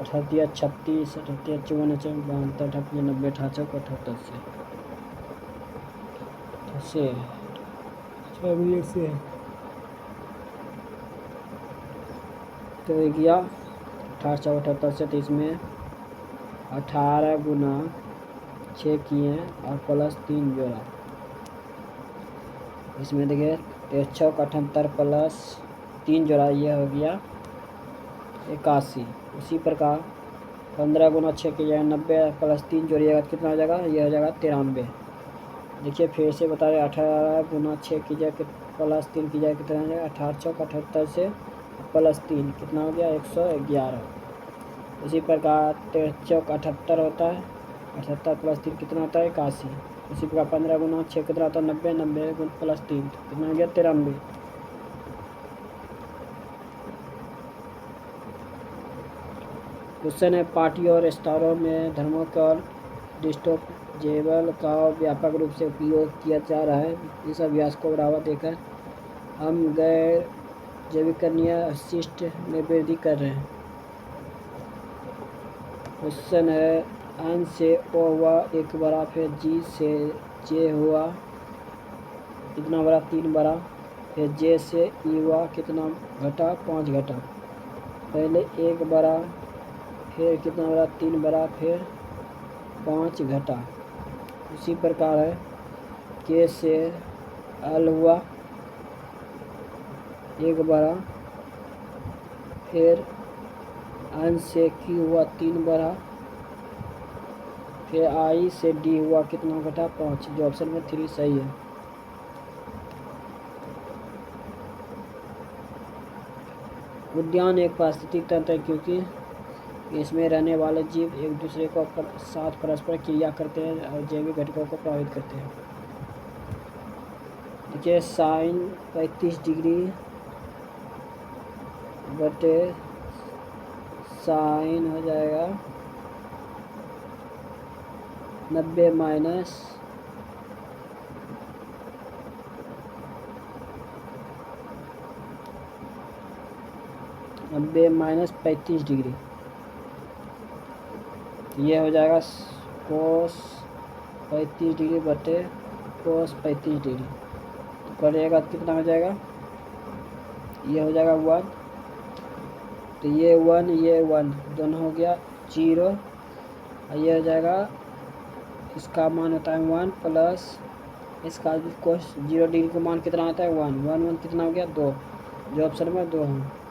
Speaker 1: 38 36 38 54 72 58 90 68 78 से तो ये गया 1878 से 30 में 18 गुना 6 किए और प्लस 3 जोड़ा। इसमें देखिए 678 प्लस 3 जोड़ा, ये हो गया 81। उसी प्रकार 15 गुना 6 की जाएगा 90 प्लस 3 जोड़िएगा कितना हो जाएगा? ये हो जाएगा 93। देखिए फिर से बता रहे 18 गुना 6 की जाए प्लस 3 की जाए कितना हो जाएगा? 1878 से प्लस 3 कितना हो गया? 111। इसी प्रकार 73 होता है, 78 प्लस 3 कितना होता है? 81। इसी प्रकार 15 गुना 6 कितना होता है? 90 90 प्लस 3 कितना हो गया? 93। क्वेश्चन है, पार्टी और रेस्तरां में थर्मोकोल डिस्पोजेबल का व्यापक रूप से उपयोग किया जा रहा है। इस अभ्यास को बढ़ावा देकर हम गैर जैविकरणीय अपशिष्ट में वृद्धि कर रहे हैं। क्वेश्चन है, एन से ओ हुआ 1 बड़ा, फिर जी से जे हुआ कितना बड़ा, 3 बड़ा, फिर जे से ई हुआ कितना घटा, 5 घटा। पहले 1 बड़ा, फिर कितना बड़ा, 3 बड़ा, फिर 5 घटा। उसी प्रकार है, के से एल हुआ 1 बड़ा, फिर एन से क्यू हुआ 3 बड़ा, फिर आई से डी हुआ कितना घटा, 5, जो ऑप्शन में 3 सही है। उद्यान एक पारिस्थितिक तंत्र है क्योंकि इसमें रहने वाले जीव एक दूसरे को साथ परस्पर क्रिया करते हैं और जैविक घटकों को प्रभावित करते हैं। देखिए, साइन 35 डिग्री बटे साइन हो जाएगा 90 माइनस 35 डिग्री। ये हो जाएगा कोस 35 डिग्री बटे कोस 35 डिग्री। तो करिएगा कितना हो जाएगा, ये हो जाएगा 1, तो ये 1 दोनों हो गया 0, और ये हो जाएगा, इसका मान होता है 1 प्लस इसका कोस 0 डिग्री का मान कितना आता है 1 कितना हो गया 2, जो ऑप्शन में 2 है।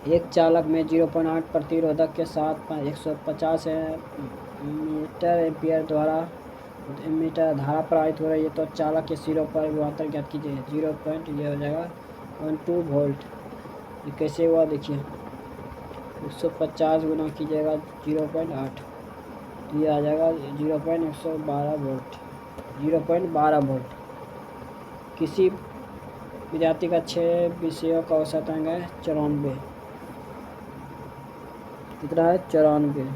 Speaker 1: एक चालक में 0.8 प्रतिरोधक के साथ 150 मीटर एम्पियर धारा प्रवाहित हो रही है, तो चालक के सिरों पर विभवांतर ज्ञात कीजिए। ये हो जाएगा 12 वोल्ट। ये कैसे हुआ देखिए, 150 गुना कीजिएगा 0.8, तो ये आ जाएगा 0.112 वोल्ट। किसी विद्यार्थी का 6 विषयों का औसत अंक है 94, कितना है 94।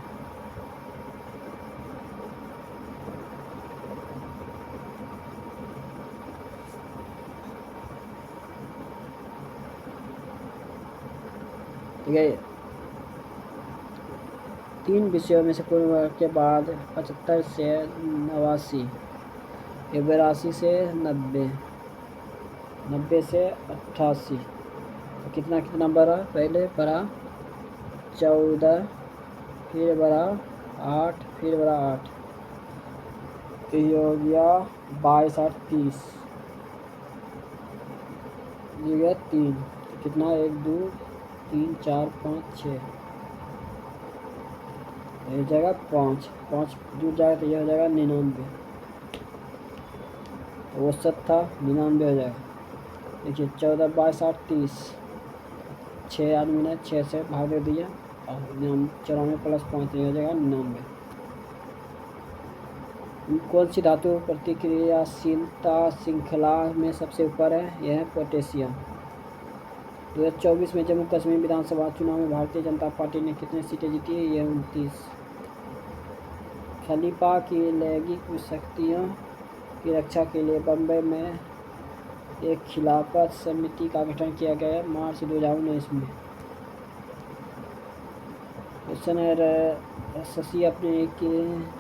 Speaker 1: ठीक है, 3 विषयों में से पूर्ण वर्ग के बाद 75 से 89, 82 से 90, 90 से 88, तो कितना बढ़ा, पहले बढ़ा 14, फिर बढ़ा 8, फिर बढ़ा 8, तो ये हो गया 22 8 30, ये हो गया 3, तो कितना 1 2 3 4 5 6, ये जाएगा 5 दूर जाएगा, तो ये हो जाएगा 99, तो औसत था 99 हो जाएगा। देखिए 14 22 8 30, 6 आदमी ने 6 से भाग दे दिया, और 94 प्लस 5 हो जाएगा 99। कौन सी धातु प्रतिक्रियाशीलता श्रृंखला में सबसे ऊपर है, यह है पोटेशियम। 2024 में जम्मू कश्मीर विधानसभा चुनाव में भारतीय जनता पार्टी ने कितनी सीटें जीती है, यह 29। खलीफा की लैंगिक शक्तियों की रक्षा के लिए बम्बई में एक खिलाफत समिति का गठन किया गया मार्च 2019 में। क्वेश्चन है, शशि अपने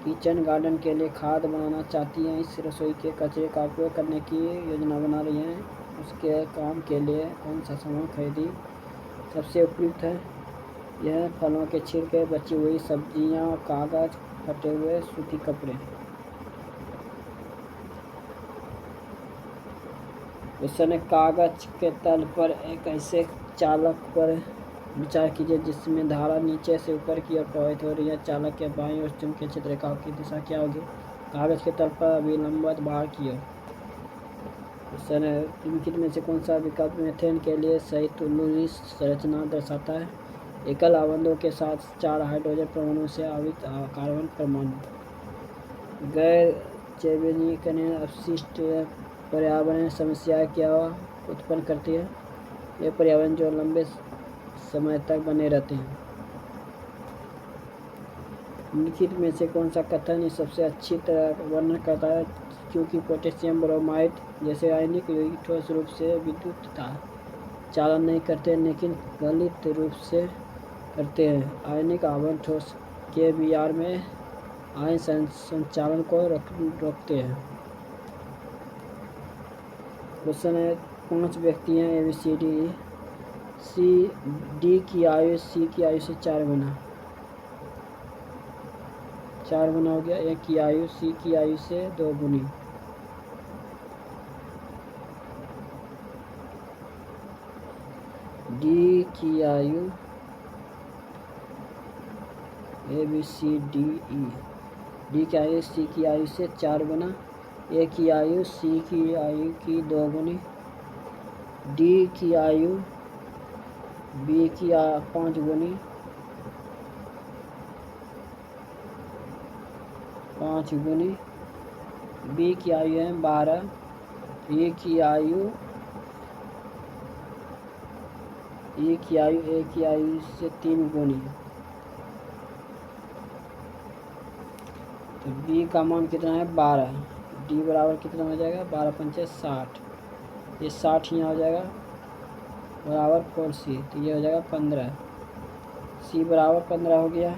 Speaker 1: किचन गार्डन के लिए खाद बनाना चाहती हैं। इस रसोई के कचरे का उपयोग करने की योजना बना रही हैं। उसके काम के लिए कौन सा सामान खरीदी सबसे उपयुक्त है, यह फलों के छिलके, बची हुई सब्जियां, कागज, फटे हुए सूती कपड़े। क्वेश्चन है, कागज के तल पर एक ऐसे चालक पर विचार कीजिए जिसमें धारा नीचे से ऊपर की ओर प्रवाहित हो रही है। चालक के बाईं ओर चुंबकीय क्षेत्र रेखाओं की दिशा क्या होगी? कागज के तल पर अभिलंबवत बाहर की ओर। क्वेश्चन है, निम्नलिखित में से कौन सा विकल्प मीथेन के लिए सही तुलनीय संरचना दर्शाता है? एकल आबंधों के साथ 4 हाइड्रोजन परमाणु से आवित कार्बन परमाणु। गैर जैविकरणीय अपशिष्ट पर्यावरण समस्या क्या उत्पन्न करती है। ये पर्यावरण जो लंबे समय तक बने रहते हैं। निम्नलिखित में से कौन सा कथन सबसे अच्छी तरह वर्णन करता है? क्योंकि पोटेशियम ब्रोमाइड जैसे आयनिक यौगिक ठोस रूप से विद्युत चालन नहीं करते लेकिन गलित रूप से करते हैं। आयनिक आवरण ठोस के बीआर में आयन संचालन को रोकते हैं। क्वेश्चन है 5 व्यक्ति हैं ABCD, डी की आयु सी की आयु से 4 गुना हो गया। ए की आयु सी की आयु से 2 गुनी। डी की आयु ABCDE, डी की आयु सी की आयु से 4 गुना, ए की आयु सी की आयु की 2 गुनी, डी की आयु बी की 5 गुनी, 5 गुनी, बी की आयु है 12, ए की आयु ए की आयु से 3 गुनी। तो बी का मान कितना है 12, डी बराबर कितना हो जाएगा 12 पंचे 60, ये 60 यहाँ हो जाएगा बराबर 4C, तो ये हो जाएगा 15, सी बराबर 15 हो गया।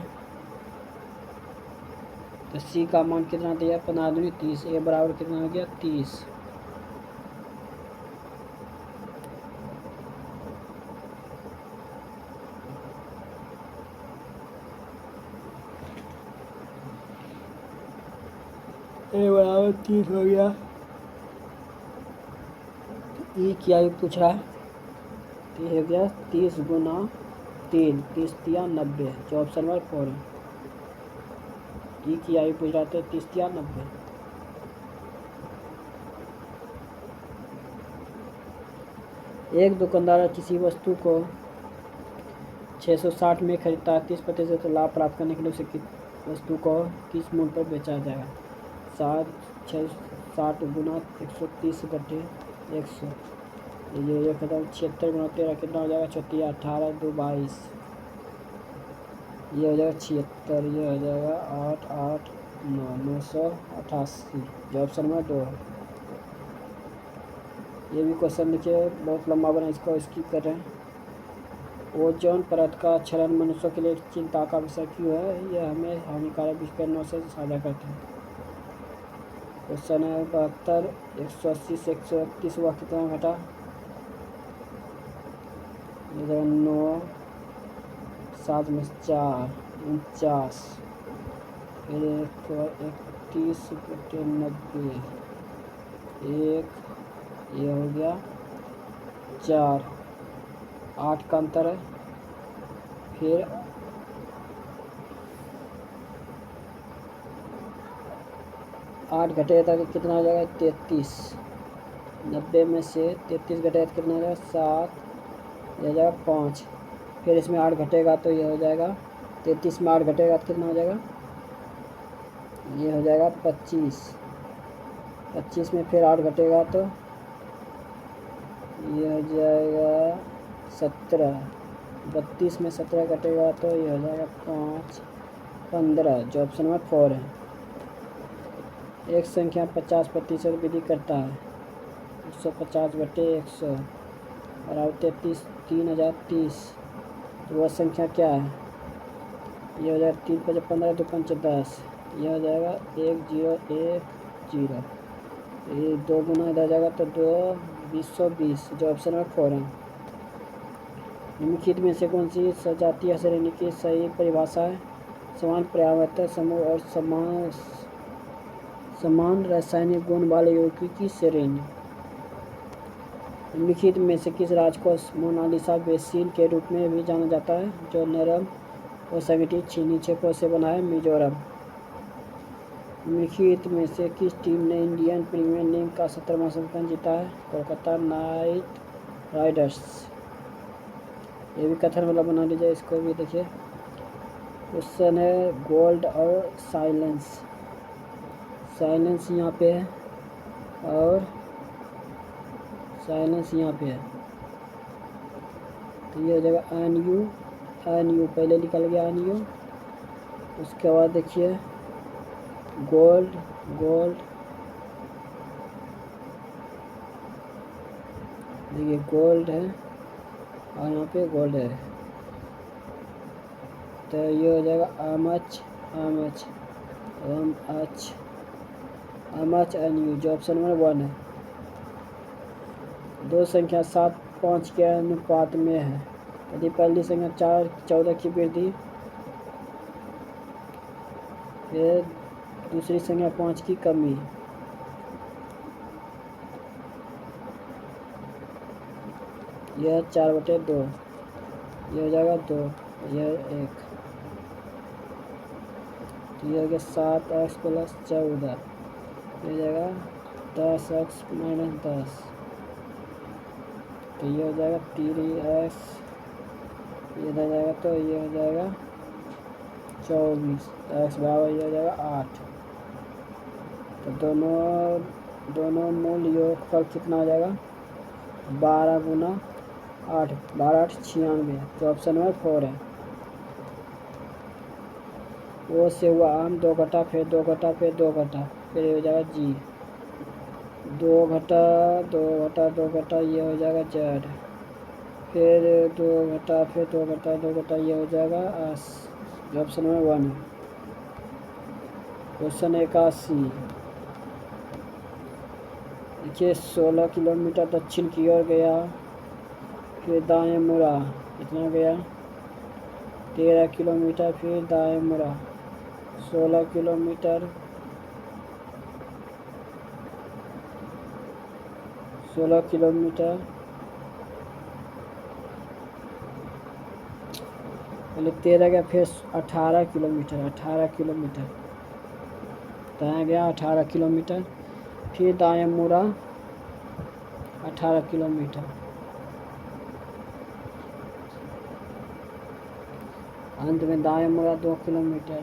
Speaker 1: तो सी का मान कितना दिया 15 दूनी 30, ए बराबर कितना हो गया 30। ए बराबर 30 हो गया। ई की आयु पूछ रहा है, तो ये हो गया 30 गुना 3, 30 तिया 90, जो ऑप्शन नंबर 4 है। ई की आयु पूछ रहा था 30 तिया 90। एक दुकानदार किसी वस्तु को 660 में खरीदता है, 30% लाभ प्राप्त करने के लिए उसे वस्तु को किस मूल्य पर बेचा जाएगा? 60 गुना 130 बटे 100, ये 76 गुना 13 कितना हो जाएगा 36, 18 2 22, ये हो जाएगा 76, ये हो जाएगा 8 8 9 988, जो ऑप्शन नंबर 2 है। ये भी क्वेश्चन लिखिए, बहुत लंबा बना, इसको स्किप कर रहे हैं। ओजोन परत का क्षरण मनुष्यों के लिए चिंता का विषय क्यों है? यह हमें हानिकारक विकिरणों से साझा करते हैं। क्वेश्चन है 72, 180 से 131 हुआ कितना घटा? 9, 7 में 4, 49, फिर 31 बटे 90, 1, ये हो गया 4, 8 का अंतर है, फिर 8 घटेगा तो कितना हो जाएगा 33, 90 में से 33 घटेगा तो कितना हो जाएगा 7, ये हो जाएगा 5, फिर इसमें 8 घटेगा तो ये हो जाएगा 33 में 8 घटेगा तो कितना हो जाएगा, ये हो जाएगा 25, 25 में फिर 8 घटेगा तो ये हो जाएगा 17, 32 में 17 घटेगा तो ये हो जाएगा 5, 15, जो ऑप्शन नंबर 4 है। एक संख्या 50% वृद्धि करता है, 150 बटे 100 बराबर 3030, तो वह संख्या क्या है? ये हो जाएगा 3 5 15 2 5 10, यह हो जाएगा 1 0 1 0, ये 2 गुना इधर जाएगा तो 2 20 जो ऑप्शन नंबर 4 है। निम्नलिखित में से कौन सी सजातीय श्रेणी की सही परिभाषा है? समान पर्यावरण समूह और समान रासायनिक गुण वाले यौगिक की श्रेणी। निम्नलिखित में से किस राज्य को मोनालिसा बेसिन के रूप में भी जाना जाता है, जो नरम और संगठित चीनी क्षेत्रों से बना है? मिजोरम। निम्नलिखित में से किस टीम ने इंडियन प्रीमियर लीग का 17वां संस्करण जीता है? Kolkata night Riders. ये भी कथन वाला बना लीजिए, इसको भी देखिए। क्वेश्चन है गोल्ड और साइलेंस, साइलेंस यहाँ पे है और साइलेंस यहाँ पे है, तो ये हो जाएगा एन यू, पहले निकल गया एन यू। उसके बाद देखिए गोल्ड, देखिए गोल्ड है और यहाँ पे गोल्ड है, तो ये हो जाएगा आमच एन यू, जो ऑप्शन नंबर 1 है। दो संख्या 7 5 के अनुपात में है, यदि पहली संख्या 14 की वृद्धि, फिर दूसरी संख्या 5 की कमी। यह 4/2, यह हो जाएगा 2, यह 1, तो यह हो गया 7x + 14, ये हो जाएगा 10x - 10, तो ये हो जाएगा 3x, ये हो जाएगा, तो ये हो जाएगा 24, x बराबर ये हो जाएगा 8। तो दोनों मूल योगफल कितना हो जाएगा 12 × 8, 12 8 96, तो ऑप्शन नंबर 4 है। वो से हुआ आम, 2 घटा, फिर 2 घटा, फिर 2 घटा, फिर ये हो जाएगा जी, 2 घटा, 2 घटा, 2 घटा, ये हो जाएगा जेड, फिर 2 घटा, फिर 2 घटा, 2 घटा, ये हो जाएगा एस, जो ऑप्शन नंबर 1 है। क्वेश्चन 81, देखिए 16 किलोमीटर दक्षिण की ओर गया, फिर दाएं मुड़ा, कितना गया 13 किलोमीटर, फिर दाएं मुड़ा 16 किलोमीटर, 16 किलोमीटर, पहले 13 गया, फिर 18 किलोमीटर, 18 किलोमीटर दाएं गया 18 किलोमीटर, फिर दाएं मुड़ा 18 किलोमीटर, अंत में दाएं मुड़ा 2 किलोमीटर,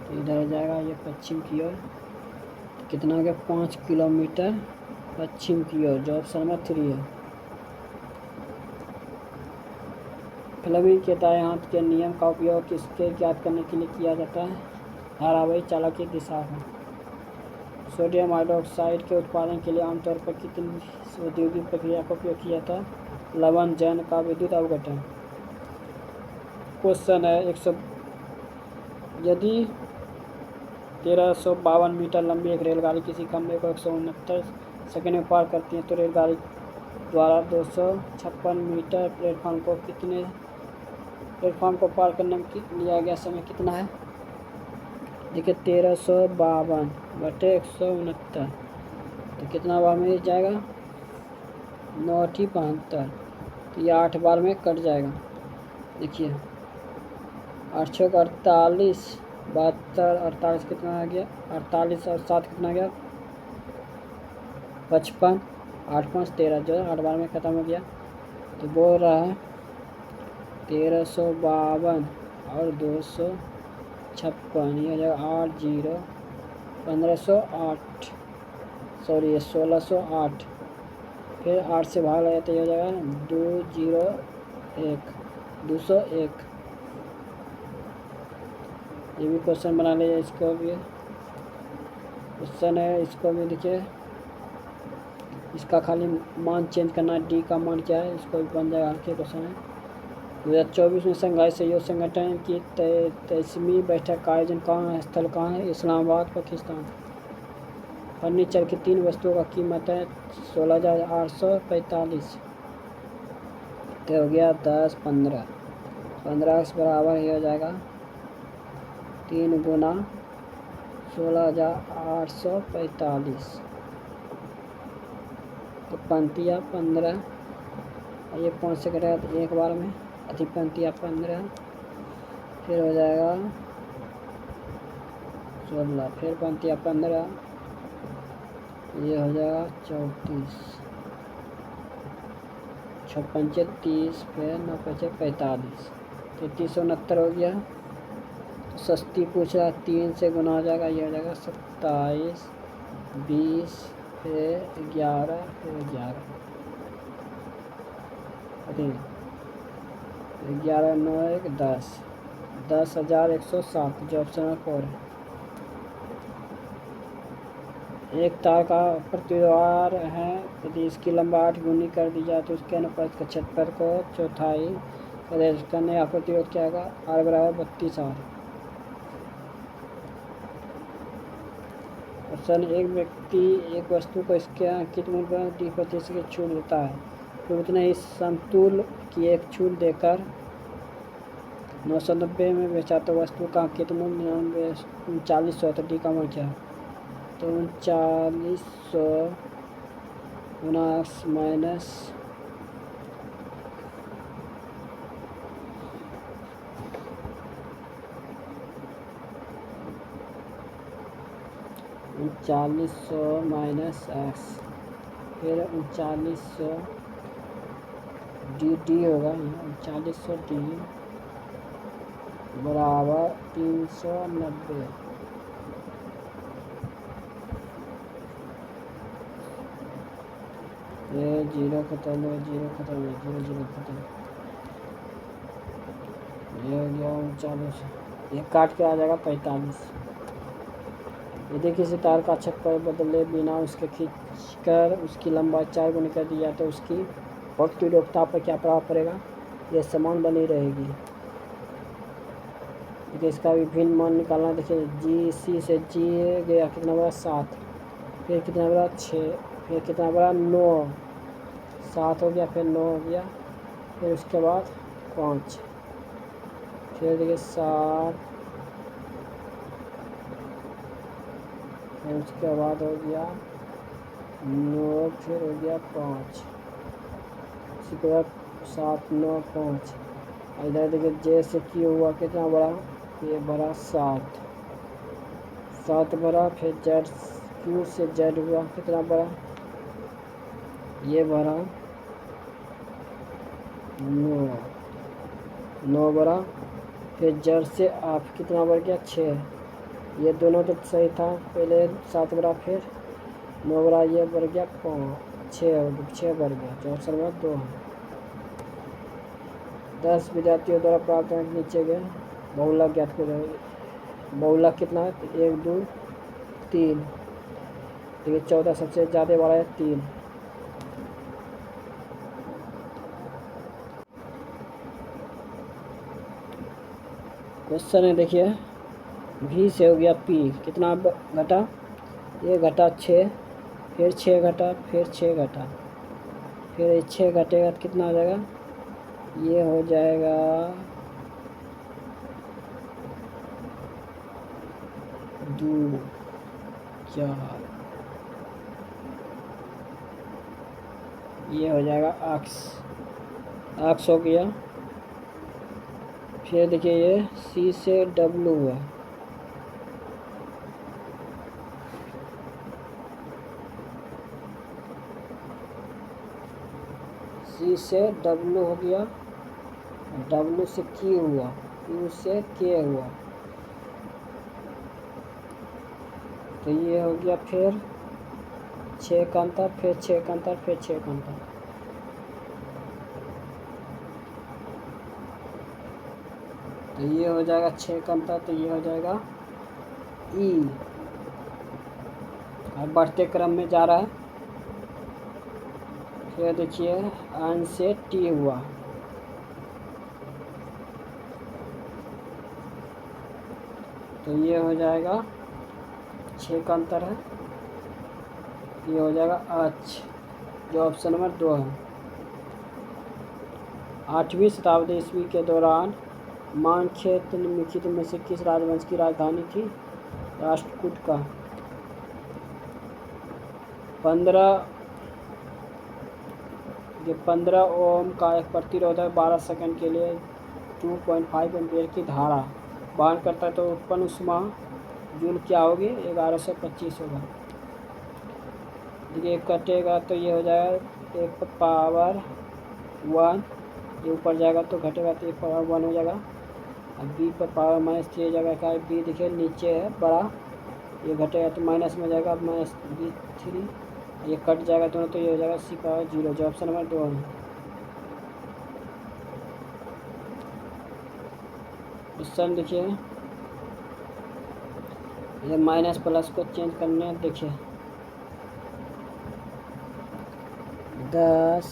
Speaker 1: तो इधर हो जाएगा ये पश्चिम की ओर, तो कितना हो गया 5 किलोमीटर पश्चिम की ओर, जो ऑप्शन नंबर 3 है। फ्लेमिंग के दाएं हाथ के नियम का उपयोग किसके ज्ञात करने के लिए किया जाता है, धारावाही चालक की दिशा का। सोडियम हाइड्रोक्साइड के उत्पादन के लिए आमतौर पर कितनी औद्योगिक प्रक्रिया का उपयोग किया जाता है, लवण जैन का विद्युत अवघटन। क्वेश्चन है 100, यदि 1352 मीटर लंबी एक रेलगाड़ी किसी खंभे को 169 सेकंड में पार करती है, तो रेलगाड़ी द्वारा 256 मीटर प्लेटफॉर्म को पार करने में लिया गया समय कितना है। देखिए 1352/169, तो कितना बार में जाएगा 9×72, तो ये 8 बार में कट जाएगा। देखिए 8 × 6 = 48, 72, 48 कितना आ गया 48 और 7 कितना आ गया 55, 8 5 13, जो 8 बार में ख़त्म हो गया। तो बोल रहा है 1352 और 256, ये हो जाएगा 8 0 1508, सॉरी ये 1608, फिर 8 से भाग लगाए तो ये हो जाएगा 201, 201। ये भी क्वेश्चन बना लीजिए, इसको भी क्वेश्चन है, इसको भी देखिए, इसका खाली मान चेंज करना है, डी का मान क्या है, इसको भी बन जाएगा। हल्के क्वेश्चन है। 2024 में संघाई सहयोग संगठन की 23वीं बैठक का आयोजन कहाँ है, स्थल कहाँ है, इस्लामाबाद पाकिस्तान। फर्नीचर की 3 वस्तुओं का कीमत है 16,845, तो हो गया 10 15, 15 बराबर ये हो जाएगा 3 × 16,845, तो 15 15, ये 5 से कटेगा तो एक बार में, अति 15 15, फिर हो जाएगा 16, फिर 15 15, ये हो जाएगा 34, 6 5 30, फिर 9 5 45, 3369 हो गया। तो सस्ती पूछ रहा 3 से गुना हो जाएगा, ये हो जाएगा 27 20, फिर 11, फिर 11, अरे 11 9 1 10, 10,107 जो ऑप्शन नंबर 4 है। एक तार का प्रतिवार है, यदि इसकी लंबाई 8 गुनी कर दी जाए तो उसके अनुप्रस्थ के क्षेत्रफल को चौथाई प्रदेश करने का प्रतिरोध क्या होगा? R बराबर 32R। ऑप्शन, एक व्यक्ति एक वस्तु को इसके अंकित मूल्य पर 20% की छूट देता है, तो उतने ही समतुल्य की एक छूट देकर 990 में बेचा तो वस्तु का अंकित मूल्य 3900, तो डी का मान क्या है? तो 3900 माइनस 3900 माइनस एक्स, फिर 3900 डी होगा, 3900 डी बराबर 390। ये 0 खत्म है, 0 खत्म है, 0 0 खत्म, ये हो गया 3900, ये काट के आ जाएगा 45। यदि किसी तार का छक्कर बदले बिना उसके खींचकर उसकी लंबाई 4 गुनी कर दी जाए तो उसकी प्रतिरोधकता पर क्या प्रभाव पड़ेगा? यह समान बनी रहेगी। देखिए इसका विभिन्न मान निकालना। देखिए जी सी से जी गया कितना बड़ा 7, फिर कितना बड़ा 6, फिर कितना बड़ा 9, 7 हो गया, फिर 9 हो गया, फिर उसके बाद 5, फिर देखिए 7, फिर उसके बाद हो गया 9, फिर हो गया 5, उसके बाद 7 9 5। इधर देखिए जे से क्यू हुआ कितना बड़ा? ये बड़ा 7 बड़ा, फिर जेड क्यू से जेड हुआ कितना बड़ा? ये बड़ा 9 बड़ा, फिर जेड से आप कितना बढ़ गया? 6। ये दोनों तो सही था, पहले 7 बड़ा फिर 9 बड़ा, ये बढ़ गया 5, 6 बढ़ गया, जो ऑप्शन नंबर 2 है। 10 विद्यार्थियों द्वारा प्राप्त अंक नीचे गए, बहुलक ज्ञात करें। बहुलक कितना है? 1 2 3, देखिए 14 सबसे ज़्यादा बड़ा है 3। क्वेश्चन है देखिए, भी से हो गया पी, कितना घटा? ये घटा 6, फिर 6 घटा, फिर 6 घटा, फिर 6 घटेगा तो कितना हो जाएगा? ये हो जाएगा 2 4, ये हो जाएगा आक्स हो गया। फिर देखिए ये सी से डब्लू हुआ, सी से डब्लू हो गया, डब्लू से क्यू हुआ, क्यू से के हुआ, तो ये हो गया फिर 6 का अंतर, फिर 6 का अंतर, फिर 6 का अंतर, तो ये हो जाएगा 6 का अंतर, तो ये हो जाएगा ई। अब बढ़ते क्रम में जा रहा है। फिर देखिए एन से टी हुआ, तो ये हो जाएगा 6 का अंतर है, ये हो जाएगा एच, जो ऑप्शन नंबर 2 है। 8वीं शताब्दी ईस्वी के दौरान मानक्षेत्र निम्नलिखित में से किस राजवंश की राजधानी थी? राष्ट्रकूट का। 15 ओम का एक प्रतिरोधक 12 सेकंड के लिए 2.5 एम्पीयर की धारा वहन करता है, तो उत्पन्न उष्मा जूल क्या होगी? 1125 होगा। देखिए कटेगा तो ये हो जाएगा 1 पावर 1, ये ऊपर जाएगा तो घटेगा तो 1 पावर 1 हो जाएगा। अब बी पर पावर -3 जगह का बी देखिए नीचे है बड़ा, ये घटेगा तो माइनस में जाएगा, -3, ये कट जाएगा दोनों तो ये हो जाएगा सी पावर 0, जो ऑप्शन नंबर 2 है। क्वेश्चन देखिए, ये माइनस प्लस को चेंज करने देखिए, 10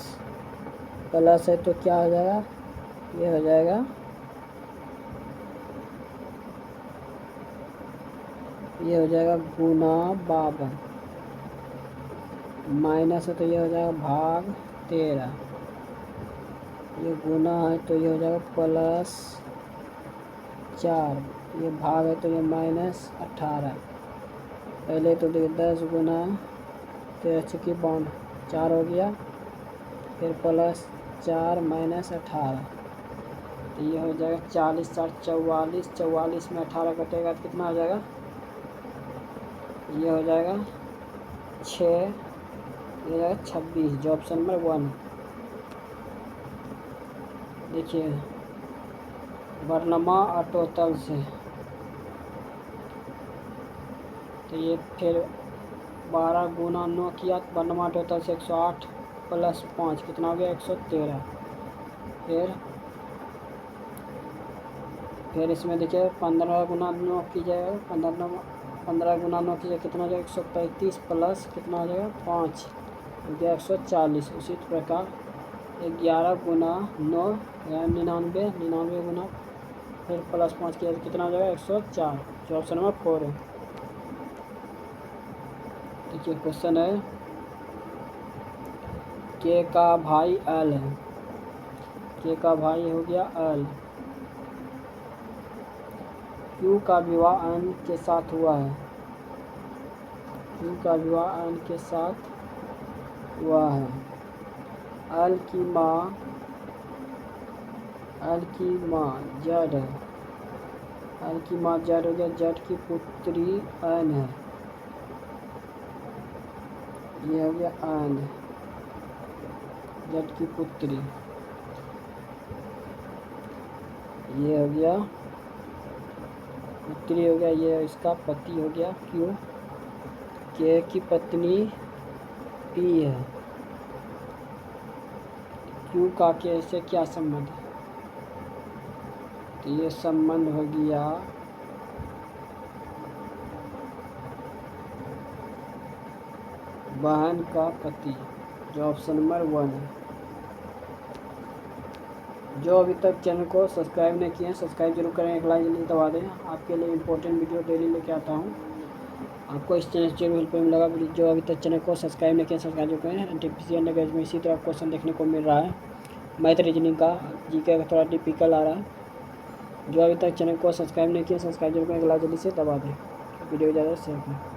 Speaker 1: प्लस है तो क्या हो जाएगा, ये हो जाएगा गुना 52, माइनस है तो ये हो जाएगा भाग 13, ये गुना है तो ये हो जाएगा +4, ये भाग है तो ये -18। पहले तो देखिए 10 गुना 13 चुकी 52, 4 हो गया, फिर +4 -18, तो ये हो जाएगा 40 4 44, 44 में 18 कटेगा तो कितना हो जाएगा, ये हो जाएगा 6, ये हो जाएगा 26, जो ऑप्शन नंबर 1। देखिए वर्णमा और टोटल से, तो ये फिर 12 गुना 9 किया, वर्णमा टोटल से 108 + 5 कितना हो गया 113। फिर इसमें देखिए 15 गुना 9 कीजिएगा, 15 गुना 9 कीजिए कितना हो जाएगा 135 प्लस कितना हो जाएगा 5 हो गया 140। उसी प्रकार 11 गुना 9 99, 99 गुना फिर +5 किया कितना हो जाएगा 104, जो ऑप्शन नंबर 4 है। देखिए क्वेश्चन है, के का भाई एल है, के का भाई हो गया एल, क्यू का विवाह एन के साथ हुआ है, क्यू का विवाह एन के साथ हुआ है, एल की माँ जेड है, एल की माँ जेड हो गया, जेड की पुत्री एन है, ये हो गया एन, जेड की पुत्री, ये हो गया पुत्री हो गया, ये इसका पति हो गया क्यू, के की पत्नी पी है, क्यू का के से क्या संबंध है, तो ये संबंध हो गया बहन का पति, जो ऑप्शन नंबर 1 है। जो अभी तक चैनल को सब्सक्राइब नहीं किए हैं सब्सक्राइब जरूर करें, एक लाइक जल्दी दबा दें, आपके लिए इंपॉर्टेंट वीडियो डेली लेके आता हूँ, आपको इस चैनल से जरूर हेल्प मिलेगा। जो अभी तक चैनल को सब्सक्राइब नहीं किया सब्सक्राइब जरूर करें। एनटीपीसी अंडरग्रेजुएट में इसी तरह क्वेश्चन देखने को मिल रहा है, मैथ रीजनिंग का, जीके का थोड़ा टिपिकल आ रहा है। जो अभी तक चैनल को सब्सक्राइब नहीं किया सब्सक्राइब जरूर करें, एक लाइक जल्दी से दबा दें, वीडियो ज़्यादा शेयर करें।